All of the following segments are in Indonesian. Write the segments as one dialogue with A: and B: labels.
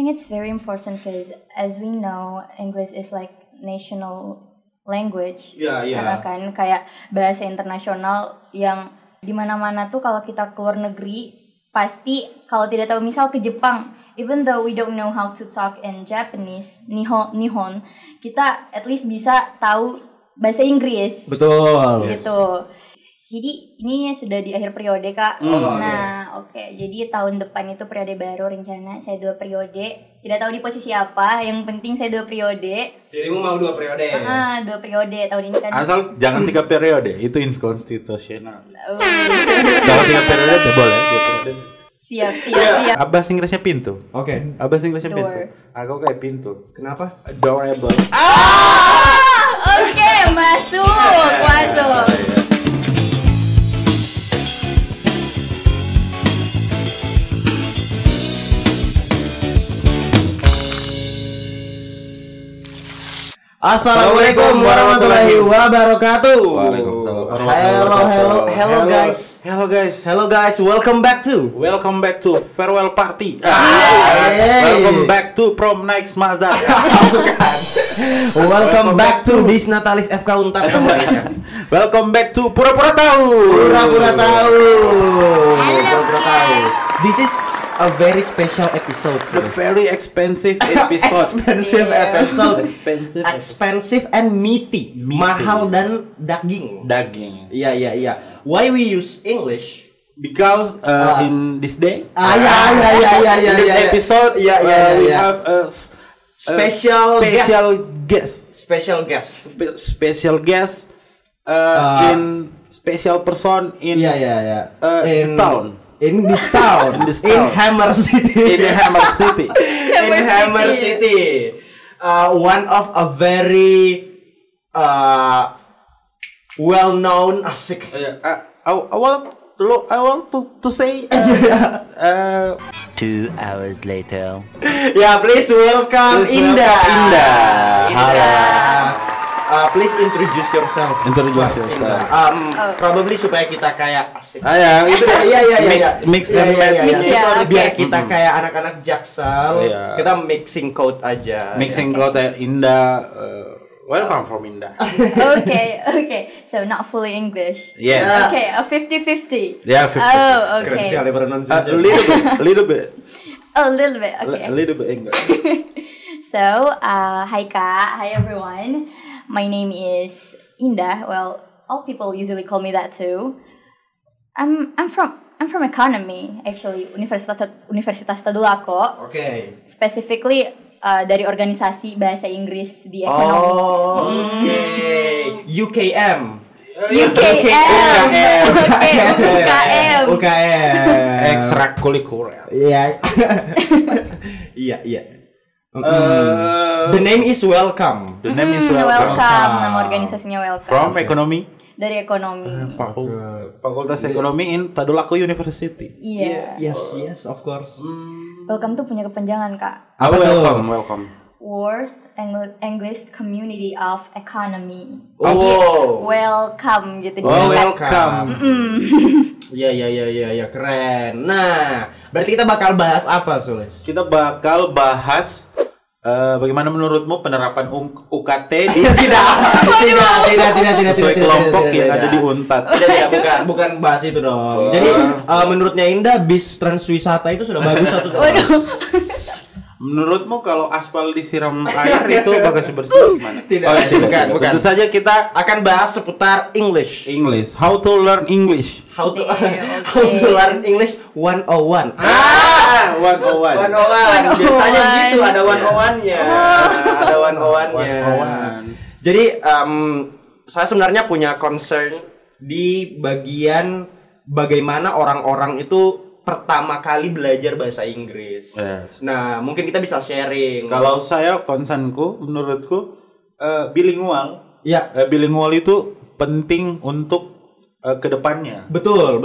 A: think it's very important because as we know, English is like national language. Kan kayak bahasa internasional yang di mana-mana tuh kalau kita keluar negeri pasti kalau tidak tahu misal ke Jepang, even though we don't know how to talk in Japanese, Nihon, kita at least bisa tahu bahasa Inggris.
B: Betul.
A: Gitu. Jadi ini sudah di akhir periode Kak. Oke. Jadi tahun depan itu periode baru rencana saya 2 periode. Tidak tahu di posisi apa. Yang penting saya 2 periode.
C: Dirimu mau 2 periode?
A: 2 periode tahun ini kan.
B: Asal jangan 3 periode, itu inkonstitusional. Jangan 3 periode, boleh 2 periode.
A: Siap.
B: Bahasa Inggrisnya pintu.
C: Oke.
B: Bahasa Inggrisnya
A: Door.
B: pintu. Aku kayak pintu.
C: Kenapa?
B: Adorable.
A: Oke, masuk.
C: Assalamualaikum warahmatullahi wabarakatuh.
B: Waalaikumsalam.
C: Hello guys, welcome back to
B: farewell party. Welcome back to prom night Mazar.
C: Welcome back to Dis Natalis FK Untar kembali.
B: Welcome back to pura-pura tahu.
C: This is a very special episode.
B: The very expensive episode.
C: Expensive and meaty. Mahal dan daging. Iya. Why we use English?
B: Because in this day,
C: in
B: this episode, we have a special guest. In special person in town.
C: In this town. In Hammer City. One of a very well-known asik.
B: I want to say
D: 2 hours later.
C: Please welcome Indah.
B: Halo.
C: Please introduce yourself. Probably supaya kita kayak asik. Mix and match. Biar kita kayak anak-anak Jaksel. Kita mixing code aja.
B: Indah. Welcome from Indah.
A: Okay. So not fully English.
B: Yeah.
A: Okay, a 50-50.
B: Yeah, 50.
A: Oh, okay.
B: A little bit.
A: Okay.
B: A little bit English.
A: So, hi Kak, hi everyone. My name is Indah. Well, all people usually call me that too. I'm from economy actually, Universitas Tadulako.
C: Okay.
A: Specifically dari organisasi bahasa Inggris di ekonomi.
C: UKM.
A: UKM.
B: Ekstrakurikuler.
C: Iya. The name is welcome.
A: Welcome. Nama organisasinya welcome.
B: From ekonomi.
A: Dari ekonomi.
B: Fakultas Ekonomi in Tadulako University.
A: Iya.
C: Yes, of course.
A: Welcome tuh punya kepanjangan Kak.
B: Welcome.
A: Worth English Community of Economy.
C: Jadi
A: welcome gitu
B: Welcome.
C: Iya, keren. Nah, berarti kita bakal bahas apa, Sulis?
B: Kita bakal bahas bagaimana menurutmu penerapan UKT di
C: tidak
B: sesuai kelompok yang ada di Unpad.
C: Bukan bahas itu dong. Jadi menurutnya Indah bis transwisata itu sudah bagus atau
B: Menurutmu kalau aspal disiram air itu bagasi bersih gimana?
C: Tidak.
B: Tentu saja kita
C: akan bahas seputar English.
B: How to learn English.
C: How to learn English 101. 101. Biasanya begitu, ada 101-nya. Ada 101-nya. Jadi saya sebenarnya punya concern di bagian bagaimana orang-orang itu pertama kali belajar bahasa Inggris.
B: Yes.
C: Nah, mungkin kita bisa sharing.
B: Kalau saya concernku, menurutku bilingual.
C: Ya.
B: Bilingual itu penting untuk kedepannya.
C: Betul.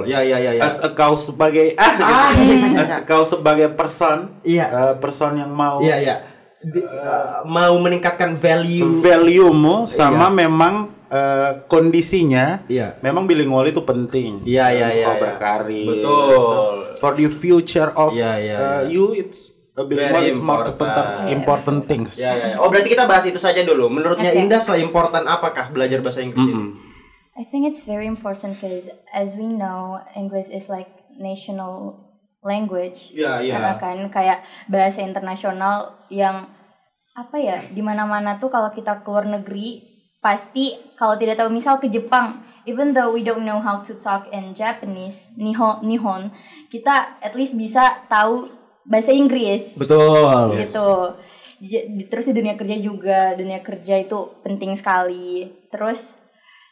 C: Ya.
B: As kau sebagai kau sebagai person, person yang mau mau
C: meningkatkan
B: value-mu sama memang kondisinya, memang bilingual itu penting.
C: Iya.
B: Kau berkarir.
C: Betul.
B: For the future of you, bilingual is more important things.
C: Ya. Oh, berarti kita bahas itu saja dulu. Menurutnya Indah, se-important apakah belajar bahasa Inggris ini?
A: I think it's very important because as we know, English is like national language. Kan kayak bahasa internasional yang apa ya, di mana-mana tuh kalau kita keluar negeri pasti kalau tidak tahu, misal ke Jepang, even though we don't know how to talk in Japanese, Nihon, kita at least bisa tahu bahasa Inggris.
C: Betul.
A: Gitu. Terus di dunia kerja juga, dunia kerja itu penting sekali. Terus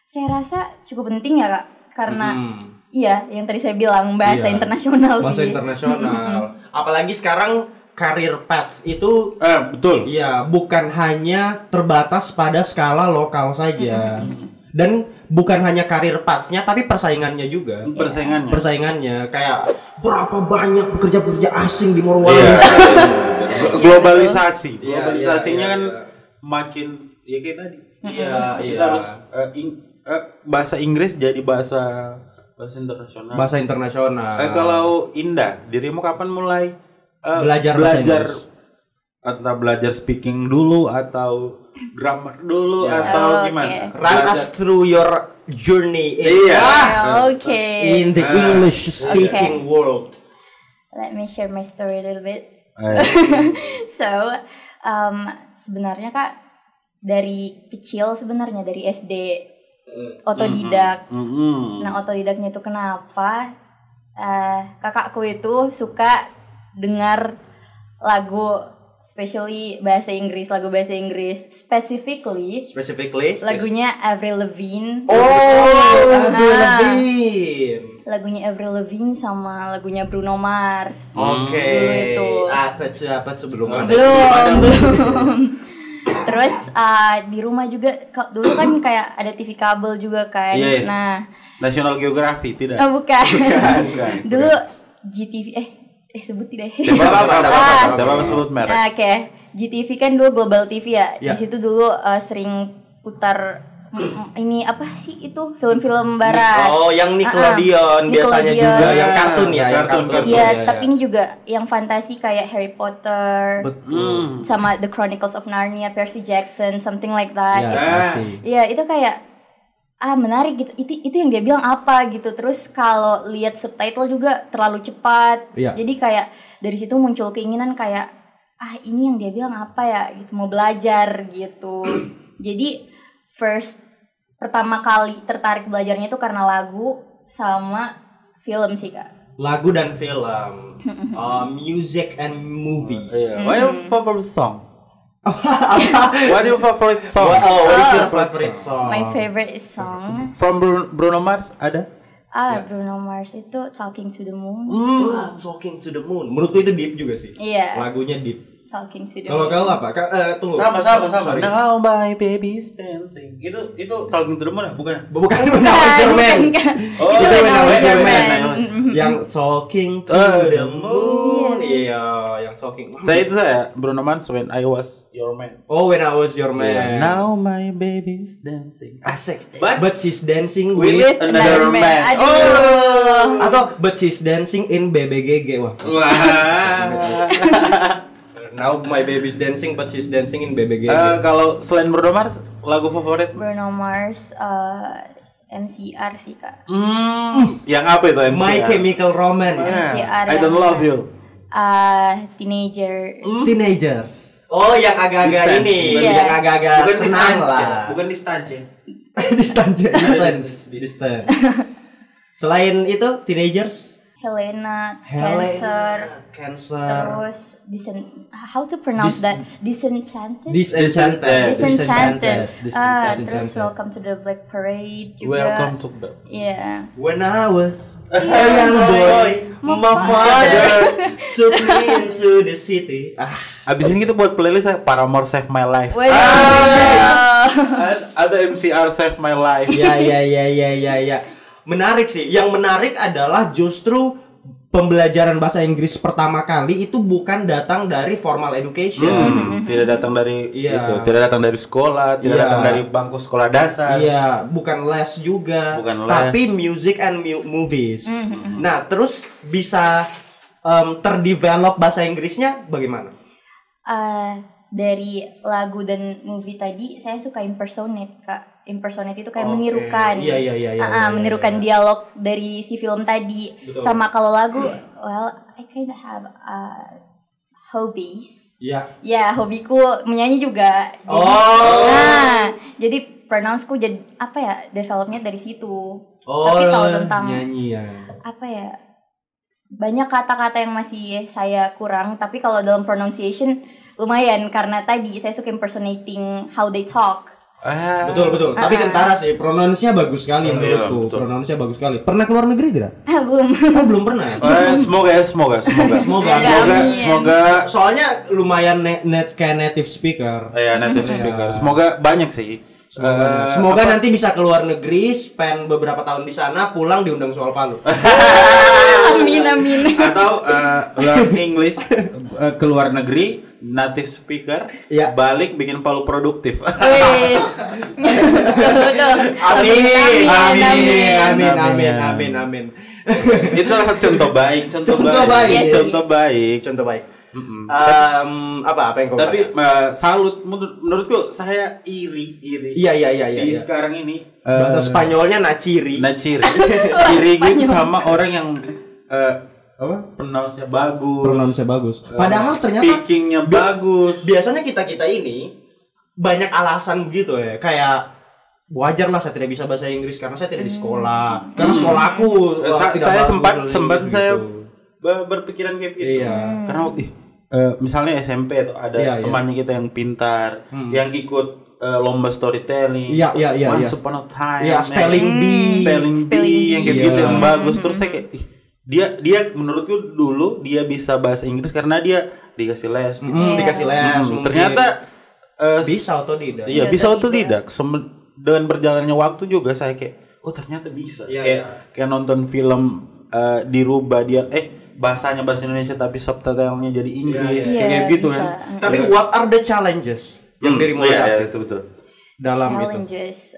A: saya rasa cukup penting ya Kak, karena iya yang tadi saya bilang bahasa internasional sih.
C: Bahasa internasional. Apalagi sekarang career paths itu
B: betul.
C: Iya, bukan hanya terbatas pada skala lokal saja. Dan bukan hanya career paths-nya tapi persaingannya juga. Persaingannya kayak berapa banyak pekerja-pekerja asing di Morowali.
B: Globalisasinya kan makin ya kayak tadi. Kita harus bahasa Inggris jadi bahasa internasional.
C: Bahasa internasional.
B: Kalau Indah, dirimu kapan mulai belajar atau belajar speaking dulu atau grammar dulu atau gimana?
C: Run us through your journey in the English speaking world.
A: Let me share my story a little bit. So, sebenarnya Kak, dari kecil sebenarnya dari SD otodidak. Nah, otodidaknya itu kenapa? Kakakku itu suka dengar lagu, especially lagu bahasa Inggris, specifically lagunya Avril Lavigne.
C: Avril Lavigne.
A: Lagunya Avril Lavigne sama lagunya Bruno Mars.
C: Oke.
A: Dulu itu.
C: Apa tuh belum.
A: Terus di rumah juga dulu kan kayak ada TV kabel juga kan.
B: Yes.
A: Nah,
B: National Geographic tidak?
A: Bukan. Dulu GTV sebut tidak.
B: Tidak sebut merek.
A: Oke. GTV kan dulu Global TV ya. Di situ dulu sering putar ini apa sih itu film-film barat.
C: Oh, yang Nickelodeon biasanya juga yang kartun ya,
A: Iya, tapi ini juga yang fantasi kayak Harry Potter.
C: Betul.
A: Sama The Chronicles of Narnia, Percy Jackson, something like that. Iya, itu kayak menarik gitu. Itu yang dia bilang apa gitu. Terus kalau lihat subtitle juga terlalu cepat. Jadi kayak dari situ muncul keinginan kayak ini yang dia bilang apa ya gitu, mau belajar gitu. Jadi pertama kali tertarik belajarnya itu karena lagu sama film sih Kak.
C: Lagu dan film. Music and movies.
B: What your favorite song? What your favorite song?
C: What is your favorite song?
A: My favorite song
B: from Bruno Mars ada?
A: Bruno Mars itu Talking to the Moon.
C: Talking to the Moon. Menurutku itu deep juga sih.
A: Iya.
C: Lagunya deep.
A: Talking to the
C: Moon. Kalau apa? Tunggu.
B: Sama. Now my baby's dancing. Itu Talking to the Moon bukan?
C: Bukan When I Was Your Man. Itu When I Was Your Man. Yang Talking to the Moon. Iya, yang Talking.
B: Saya Bruno Mars When I Was Your Man.
C: Oh, When I Was Your Man.
B: Now my baby's dancing.
C: Asik. But she's dancing with
B: another man.
C: Atau but she's dancing in BBGG. Wah. Now my baby's dancing but she's dancing in BBGG.
B: Kalau selain Bruno Mars, lagu favorit?
A: Bruno Mars MCR sih Kak.
B: Yang apa itu MCR?
C: My Chemical Romance.
A: MCR
B: I Don't Love You.
A: Teenagers.
C: Oh, yang agak-agak ini, yang agak-agak senang lah.
B: Bukan distance ya.
C: Distance. Selain itu, Teenagers,
A: Cancer. Terus how to pronounce that? Disenchanted. Terus Welcome to the Black Parade juga.
B: Welcome to the.
A: Yeah.
C: When I was a young boy, my father took me into the city.
B: Abis ini kita buat playlist Paramore Save My Life. Ada MCR Save My Life.
C: Ya. Menarik sih. Yang menarik adalah justru pembelajaran bahasa Inggris pertama kali itu bukan datang dari formal education.
B: Tidak datang dari itu, tidak datang dari sekolah, tidak datang dari bangku sekolah dasar.
C: Iya, bukan les juga. Tapi music and movies. Nah, terus bisa terdevelop bahasa Inggrisnya bagaimana?
A: Dari lagu dan movie tadi saya suka impersonate Kak. Impersonate itu kayak menirukan.
C: Iya.
A: Menirukan dialog dari si film tadi. Betul. Sama kalau lagu, well, I kind of have hobbies.
C: Iya.
A: Ya, hobiku menyanyi juga. Jadi pronounce-ku jadi apa ya? Developnya dari situ. Tapi kalau tentang
C: nyanyi ya.
A: Apa ya? Banyak kata-kata yang masih saya kurang, tapi kalau dalam pronunciation lumayan karena tadi saya suka impersonating how they talk.
C: Betul. Tapi kentara sih, pronounce-nya bagus sekali menurutku. Pronounce-nya bagus sekali. Pernah keluar negeri tidak?
A: Belum.
C: Belum pernah.
B: Semoga.
C: Soalnya lumayan kayak native speaker.
B: Native speaker. Semoga banyak sih.
C: Semoga nanti bisa keluar negeri, spend beberapa tahun di sana, pulang diundang soal Palu.
A: Amin.
B: Atau learn English keluar negeri, native speaker, balik bikin Palu produktif.
C: Amin.
B: Itu salah contoh baik.
C: Apa yang kau
B: tapi salut menurutku saya iri.
C: Iya.
B: Sekarang ini
C: bahasa Spanyolnya naciri.
B: Iri gitu sama orang yang pronounce-nya bagus.
C: Padahal ternyata
B: speaking-nya bagus.
C: Biasanya kita ini banyak alasan begitu ya. Kayak wajar lah saya tidak bisa bahasa Inggris karena saya tidak di sekolah. Karena sekolahku
B: saya sempat saya berpikiran kayak gitu.
C: Iya.
B: Karena misalnya SMP atau ada temannya kita yang pintar, yang ikut lomba storytelling.
C: Iya.
B: Once upon a time.
C: Iya, spelling bee
B: yang kayak gitu yang bagus. Terus saya kayak dia menurutku dulu dia bisa bahasa Inggris karena dia dikasih les. Ternyata
C: bisa otodidak.
B: Iya, bisa otodidak. Dengan berjalannya waktu juga saya kayak ternyata bisa. Kayak nonton film dirubah dia bahasanya bahasa Indonesia tapi subtitlenya jadi Inggris kayak gitu
A: bisa.
B: Kan.
C: Tapi what are the challenges yang dirimu lihat?
B: Itu betul.
C: Dalam
A: challenges,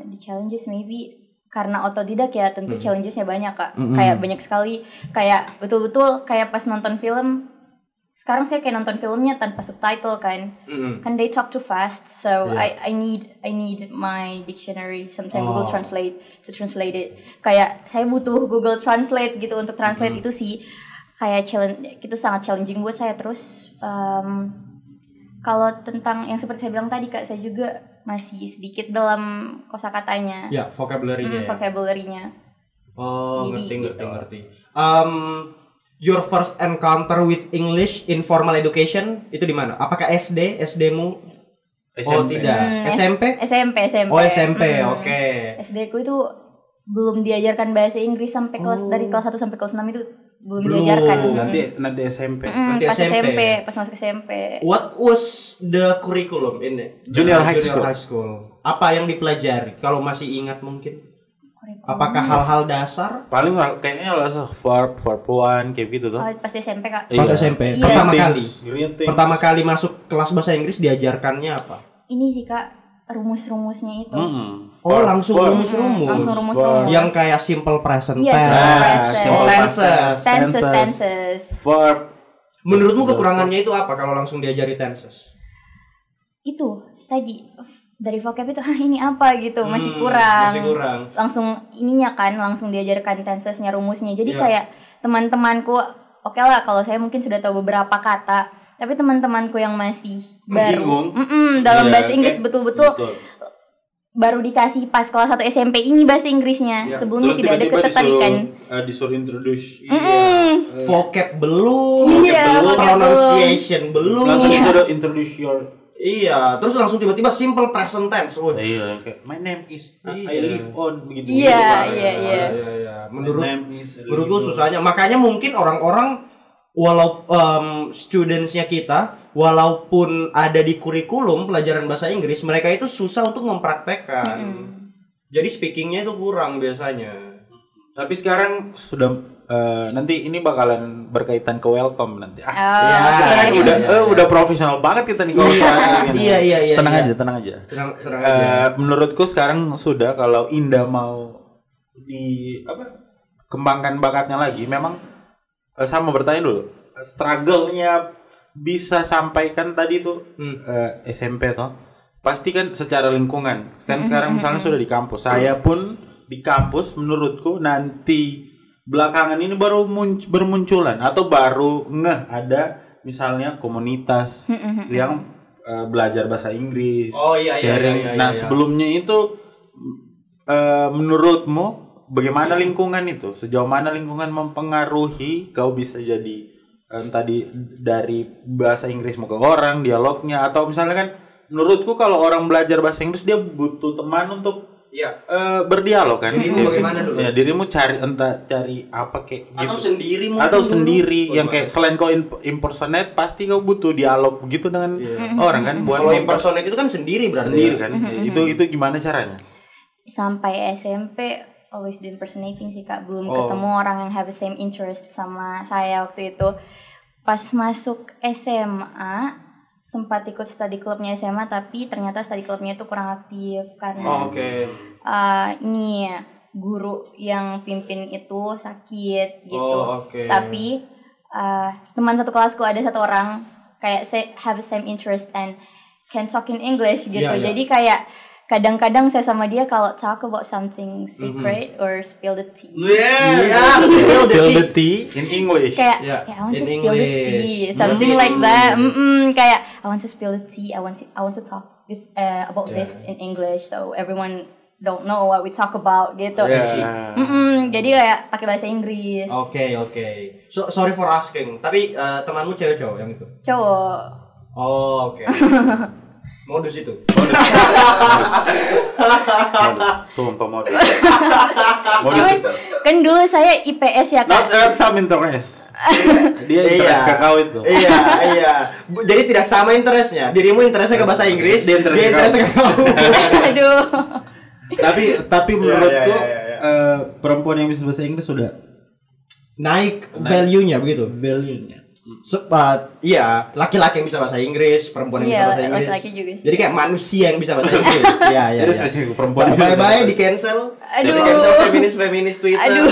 A: the challenges maybe karena otodidak ya tentu challengesnya banyak Kak. Kayak banyak sekali, kayak betul-betul kayak pas nonton film. Sekarang saya kayak nonton filmnya tanpa subtitle kan. Kan they talk too fast, so I need my dictionary, sometimes Google Translate to translate it. Kayak saya butuh Google Translate gitu untuk translate itu sih. Kayak itu sangat challenging buat saya. Terus kalau tentang yang seperti saya bilang tadi Kak, saya juga masih sedikit dalam kosakatanya.
C: Ya, vocabulary-nya.
A: Vocabulary-nya.
C: Jadi, ngerti. Your first encounter with English in formal education itu di mana? Apakah SD? SD-mu? Oh tidak. SMP?
A: SMP.
C: Oh SMP, oke.
A: SD ku itu belum diajarkan bahasa Inggris sampai dari kelas 1 sampai kelas 6 itu belum diajarkan.
B: Nanti SMP.
A: Pas SMP, pas masuk SMP.
C: What was the curriculum in
B: junior high
C: school? Apa yang dipelajari? Kalau masih ingat mungkin? Apakah hal-hal dasar?
B: Paling kayaknya verb 1 kayak gitu tuh.
A: Pas SMP Kak.
C: Pas SMP. Pertama kali masuk kelas bahasa Inggris diajarkannya apa?
A: Ini sih Kak, rumus-rumusnya itu.
C: Langsung rumus-rumus.
A: Langsung rumus-rumus.
C: Yang kayak simple present
A: tenses.
B: Verb.
C: Menurutmu kekurangannya itu apa kalau langsung diajari tenses?
A: Itu tadi dari vocab itu ini apa gitu masih kurang. Langsung ininya kan langsung diajarkan tensesnya, rumusnya. Jadi kayak teman-temanku oke lah kalau saya mungkin sudah tahu beberapa kata, tapi teman-temanku yang masih baru dalam bahasa Inggris betul-betul baru dikasih pas kelas 1 SMP ini bahasa Inggrisnya. Sebelumnya tidak ada ketertarikan.
B: Disuruh introduce.
C: Vocab belum, pronunciation belum.
B: Langsung disuruh introduce your.
C: Iya, terus langsung tiba-tiba simple present tense.
B: Iya, kayak my name is I live on begitu.
A: Iya.
C: Menurutku susahnya. Makanya mungkin orang-orang studentsnya kita walaupun ada di kurikulum pelajaran bahasa Inggris, mereka itu susah untuk mempraktekkan. Jadi speakingnya itu kurang biasanya. Tapi sekarang sudah nanti ini bakalan berkaitan ke welcome nanti.
B: Udah profesional banget kita nih kalau soal ini.
C: Iya.
B: Tenang aja. Menurutku sekarang sudah kalau Indah mau kembangkan bakatnya lagi, memang sama bertanya dulu, struggle-nya bisa sampaikan tadi tuh SMP toh, pasti kan secara lingkungan. Kan sekarang misalnya sudah di kampus, saya pun di kampus, menurutku nanti belakangan ini baru bermunculan atau baru ada misalnya komunitas yang belajar bahasa Inggris, sharing. Nah sebelumnya itu menurutmu bagaimana lingkungan itu? Sejauh mana lingkungan mempengaruhi kau bisa jadi tadi dari bahasa Inggrismu ke orang, dialognya, atau misalnya kan menurutku kalau orang belajar bahasa Inggris dia butuh teman untuk berdialog kan.
C: Dirimu bagaimana dulu?
B: Ya, dirimu cari apa kayak
C: atau
B: gitu.
C: Sendiri
B: atau sendiri yang kayak selain kau impersonate pasti kau butuh dialog begitu dengan orang kan.
C: Kalau impersonate itu kan sendiri berarti.
B: Sendiri kan. Itu gimana caranya?
A: Sampai SMP always do impersonating sih Kak, belum ketemu orang yang have the same interest sama saya waktu itu. Pas masuk SMA sempat ikut study clubnya SMA, tapi ternyata study clubnya itu kurang aktif karena ini guru yang pimpin itu sakit gitu. Tapi teman satu kelasku ada satu orang kayak have the same interest and can talk in English gitu. Jadi kayak kadang-kadang saya sama dia kalau talk about something secret or spill the tea.
B: Spill the tea in English.
A: Kayak I want to spill the tea, something like that. Kayak I want to spill the tea. I want to talk with about this in English so everyone don't know what we talk about gitu. Jadi kayak pakai bahasa Inggris.
C: Oke. So sorry for asking. Tapi temanmu cewek cowok yang itu?
A: Cowok.
C: Oke. Modus itu.
B: Sumpah modus.
A: Kan dulu saya IPS ya Kak.
B: Not some interest. Dia interest ke kau itu.
C: Iya. Jadi tidak sama interestnya. Dirimu interestnya ke bahasa Inggris, dia interestnya ke kau.
A: Aduh.
B: Tapi menurutku perempuan yang bisa bahasa Inggris sudah
C: naik value-nya begitu. Laki-laki yang bisa bahasa Inggris, perempuan yang bisa bahasa Inggris.
A: Laki-laki juga sih.
C: Jadi kayak manusia yang bisa bahasa Inggris.
B: Jadi spesifik perempuan.
C: Bye-bye di cancel. Di cancel feminis Twitter.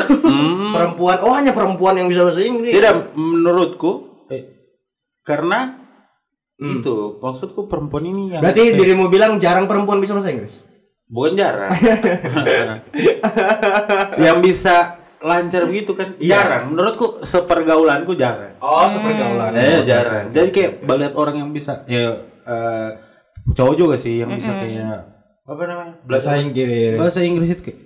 C: Perempuan, hanya perempuan yang bisa bahasa Inggris.
B: Tidak, menurutku karena itu maksudku perempuan ini yang.
C: Berarti dirimu bilang jarang perempuan bisa bahasa Inggris?
B: Bukan jarang. Yang bisa lancar begitu kan jarang. Menurutku sepergaulanku jarang.
C: Sepergaulan.
B: Jarang. Jadi kayak melihat orang yang bisa cowok juga sih yang bisa kayak apa namanya?
C: Bahasa Inggris.
B: Bahasa Inggris itu kayak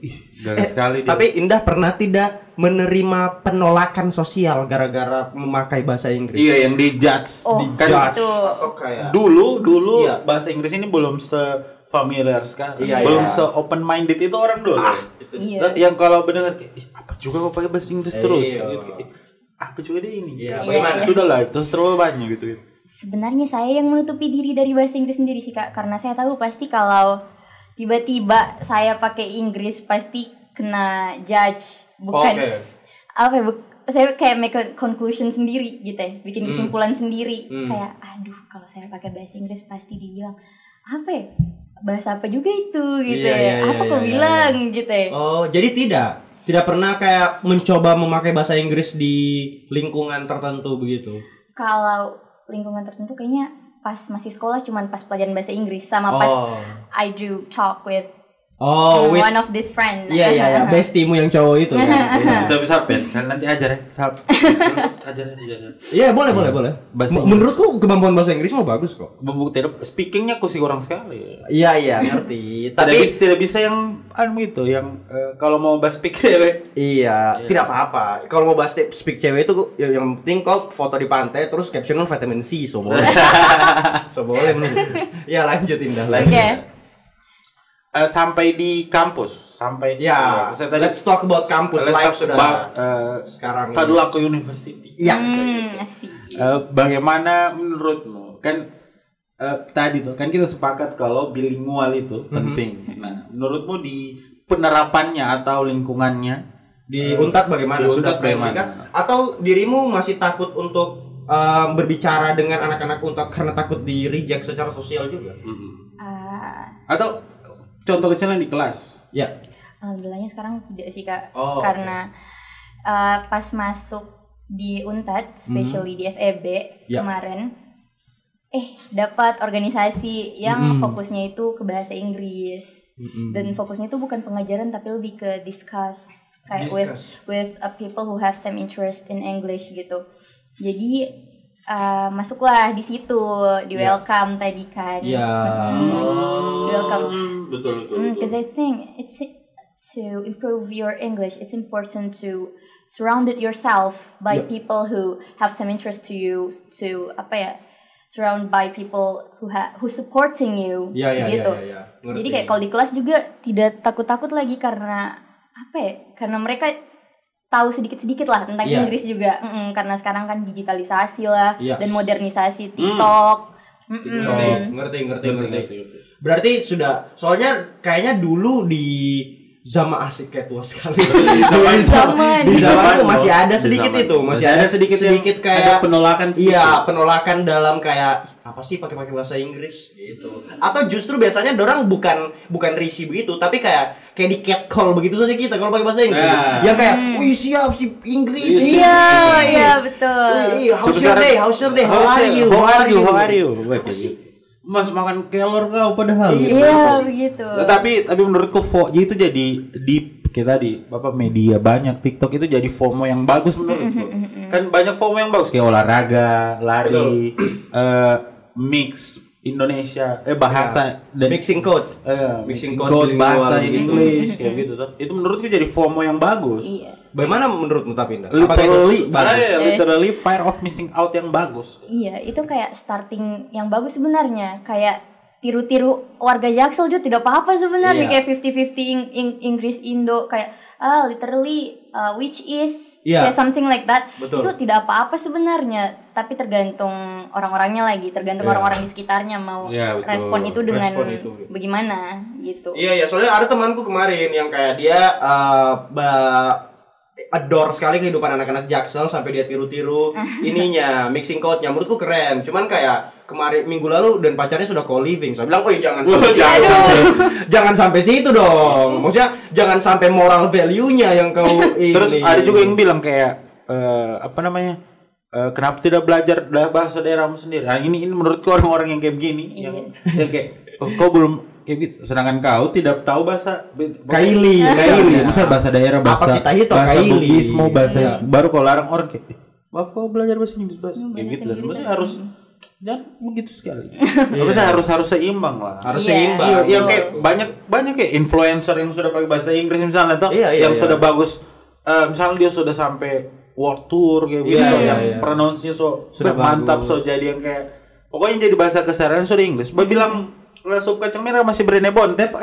B: gagal sekali dia.
C: Tapi Indah pernah tidak menerima penolakan sosial gara-gara memakai bahasa Inggris?
B: Iya, yang dijudge.
A: Itu.
B: Dulu bahasa Inggris ini belum familiar sekali. Belum se-open minded itu orang dulu. Yang kalau mendengar apa juga kok pakai bahasa Inggris terus gitu. Apa juga deh ini. Sudahlah, itu terlalu banyak gitu.
A: Sebenarnya saya yang menutupi diri dari bahasa Inggris sendiri sih Kak, karena saya tahu pasti kalau tiba-tiba saya pakai Inggris pasti kena judge. Saya kayak make a conclusion sendiri gitu ya, bikin kesimpulan sendiri. Kayak kalau saya pakai bahasa Inggris pasti dibilang bahasa apa juga itu gitu bilang gitu ya.
C: Jadi tidak pernah kayak mencoba memakai bahasa Inggris di lingkungan tertentu begitu?
A: Kalau lingkungan tertentu kayaknya pas masih sekolah cuman pas pelajaran bahasa Inggris sama pas I do talk with one of this friend.
C: Iya, bestimu yang cowok itu.
B: Kita bisa nanti ajar ya. Ajar.
C: Iya, boleh. Menurutku kemampuan bahasa Inggris mau bagus kok.
B: Speakingnya kurang sekali.
C: Iya, ngerti. Tapi
B: tidak bisa yang itu yang kalau mau bahas speak cewek.
C: Iya, tidak apa-apa. Kalau mau bahas speak cewek itu yang penting kok foto di pantai terus captionnya vitamin C, so boleh. Menurut. Iya, lanjutin dah.
A: Oke.
B: Sampai di kampus,
C: let's talk about campus life sudah sekarang.
B: Tadulako University. Bagaimana menurutmu? Kan tadi tuh kan kita sepakat kalau bilingual itu penting. Nah, menurutmu di penerapannya atau lingkungannya
C: di Unpad bagaimana?
B: Sudah bagaimana?
C: Atau dirimu masih takut untuk berbicara dengan anak-anak Unpad karena takut di reject secara sosial juga?
B: Atau contoh kecilnya di kelas?
C: Ya.
A: Alhamdulillahnya sekarang tidak sih Kak, karena pas masuk di Unpad, especially di FEB kemarin, dapat organisasi yang fokusnya itu ke bahasa Inggris, dan fokusnya itu bukan pengajaran tapi lebih ke discuss kayak with people who have some interest in English gitu. Jadi masuklah di situ, di welcome tadi kan. Welcome.
B: Betul.
A: Because I think it's to improve your English, it's important to surround yourself by people who have some interest to you, to surround by people who supporting you, gitu. Jadi kayak kalau di kelas juga tidak takut-takut lagi karena karena mereka tahu sedikit-sedikit lah tentang Inggris juga, karena sekarang kan digitalisasi lah dan modernisasi TikTok.
C: Ngerti. Berarti sudah, soalnya kayaknya dulu di zaman asik kayak tua sekali. Di zaman itu masih ada sedikit itu, masih ada sedikit kayak
B: ada penolakan sedikit.
C: Iya, penolakan dalam kayak apa sih pakai bahasa Inggris gitu. Atau justru biasanya dorang bukan risih begitu, tapi kayak di catcall begitu saja kita kalau pakai bahasa Inggris. Yang kayak, "Wih, siap si Inggris."
A: Iya, betul.
C: How's your day? How are you? Apa sih?
B: Mas makan kelor kau padahal.
A: Iya begitu.
B: Tapi menurutku itu jadi di kita di media banyak TikTok itu jadi FOMO yang bagus menurutku. Kan banyak FOMO yang bagus kayak olahraga, lari, mix Indonesia bahasa dan
C: mixing code
B: bahasa English kayak gitu tuh. Itu menurutku jadi FOMO yang bagus.
A: Iya.
C: Bagaimana menurutmu tapi
B: literally fear of missing out yang bagus.
A: Iya, itu kayak starting yang bagus sebenarnya. Kayak tiru-tiru warga Jaksel juga tidak apa-apa sebenarnya, kayak 50-50 Inggris Indo kayak literally which is kayak something like that.
C: Betul.
A: Itu tidak apa-apa sebenarnya, tapi tergantung orang-orangnya lagi, tergantung orang-orang di sekitarnya mau respon itu dengan bagaimana gitu.
C: Iya, soalnya ada temanku kemarin yang kayak dia adore sekali kehidupan anak-anak Jaksel sampai dia tiru-tiru ininya mixing code-nya. Menurutku keren. Cuman kayak kemarin minggu lalu dan pacarnya sudah co-living. Saya bilang, jangan sampai situ dong. Maksudnya jangan sampai moral value-nya yang kau ini.
B: Terus ada juga yang bilang kayak kenapa tidak belajar bahasa daerahmu sendiri? Nah, ini menurutku orang-orang yang kayak begini yang kayak kau belum kayak gitu. Sedangkan kau tidak tahu bahasa
C: Kaili.
B: Misal bahasa daerah, bahasa Bugismo, bahasa baru kau larang orang kayak bapak kau belajar bahasa Inggris kayak gitu. Maksudnya harus jangan begitu sekali. harus seimbang lah.
C: Harus seimbang.
B: Iya, yang kayak banyak kayak influencer yang sudah pakai bahasa Inggris misalnya tuh yang sudah bagus, misalnya dia sudah sampai world tour kayak gitu, yang pronounce-nya sudah mantap, jadi yang kayak pokoknya jadi bahasa keseharian sudah Inggris. Bilang sup kacang merah masih Brene Bontep.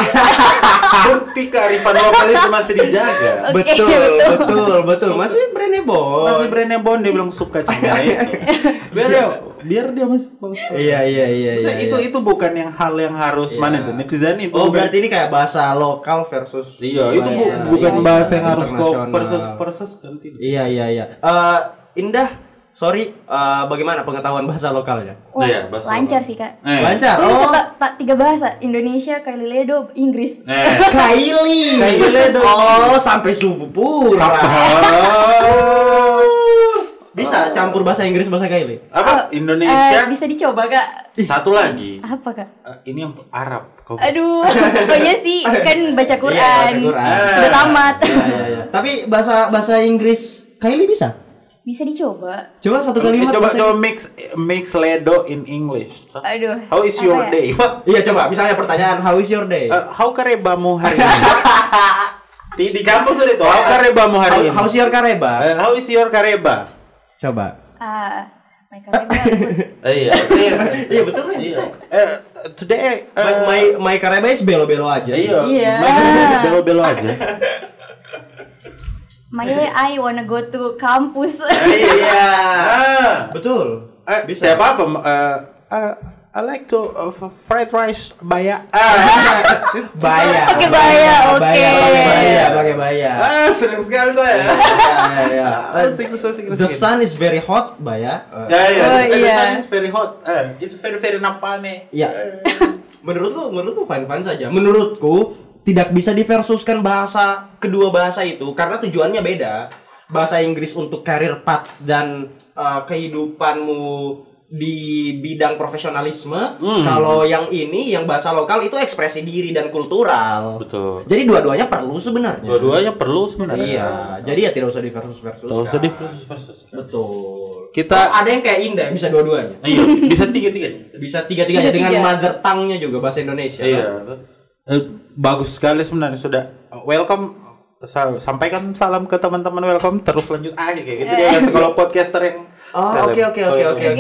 B: Bukti kearifan lokal itu masih dijaga.
C: Betul. Masih Brene Bon.
B: Dia bilang sup kacang merah itu. Biar dia masih bagus.
C: Iya.
B: Itu bukan hal yang harus mana itu netizen itu.
C: Berarti ini kayak bahasa lokal versus.
B: Iya, itu bukan bahasa yang harus versus kan tidak.
C: Iya. Indah. Sorry, bagaimana pengetahuan bahasa lokalnya?
A: Lancar sih kak.
C: Lancar.
A: Saya tiga bahasa, Indonesia, Kaili Ledo, Inggris.
C: Kaili Ledo. Sampai subuh pura. Bisa campur bahasa Inggris bahasa Kaili.
B: Apa? Indonesia.
A: Bisa dicoba kak.
B: Satu lagi.
A: Apa kak?
B: Ini yang Arab.
A: Aduh, iya sih, kan baca Quran. Sudah tamat.
C: Iya. Tapi bahasa Inggris Kaili bisa?
A: Bisa dicoba.
C: Coba satu kalimat.
B: Coba mix Ledo in English.
A: Aduh.
B: How is your day?
C: Iya, coba. Misalnya pertanyaan, how is your day?
B: How karebamu hari ini? Di kampus udah itu. How karebamu hari ini?
C: How's your kareba?
B: How is your kareba?
C: Coba.
A: My kareba.
C: Iya betul kan?
B: Today
C: my kareba is belo-belo aja.
B: Iya. My kareba is belo-belo aja.
A: Mainly I wanna go to kampus.
C: Iya. Betul.
B: Bisa apa? I like to fried rice baya.
C: Baya.
A: Pakai baya, oke.
C: Pakai baya.
B: Senang sekali tuh ya.
C: The sun is very hot, baya.
B: The sun is very hot. It's very napane.
C: Iya. Menurutku fine saja. Menurutku tidak bisa diversuskan kedua bahasa itu karena tujuannya beda. bahasa Inggris untuk career path dan kehidupanmu di bidang profesionalisme. Kalau yang ini, yang bahasa lokal itu ekspresi diri dan kultural.
B: Betul.
C: Jadi dua-duanya perlu sebenarnya.
B: Iya.
C: Jadi ya tidak usah di versus-versus. Betul.
B: Kita
C: ada yang kayak Indah bisa dua-duanya.
B: Iya, bisa tiga-tiganya.
C: Bisa tiga-tiganya dengan mother tongue-nya juga bahasa Indonesia.
B: Iya. Bagus sekali sebenarnya, sudah welcome. Sampaikan salam ke teman-teman, welcome, terus lanjut aja kayak gitu dia kalau podcaster yang
C: oke.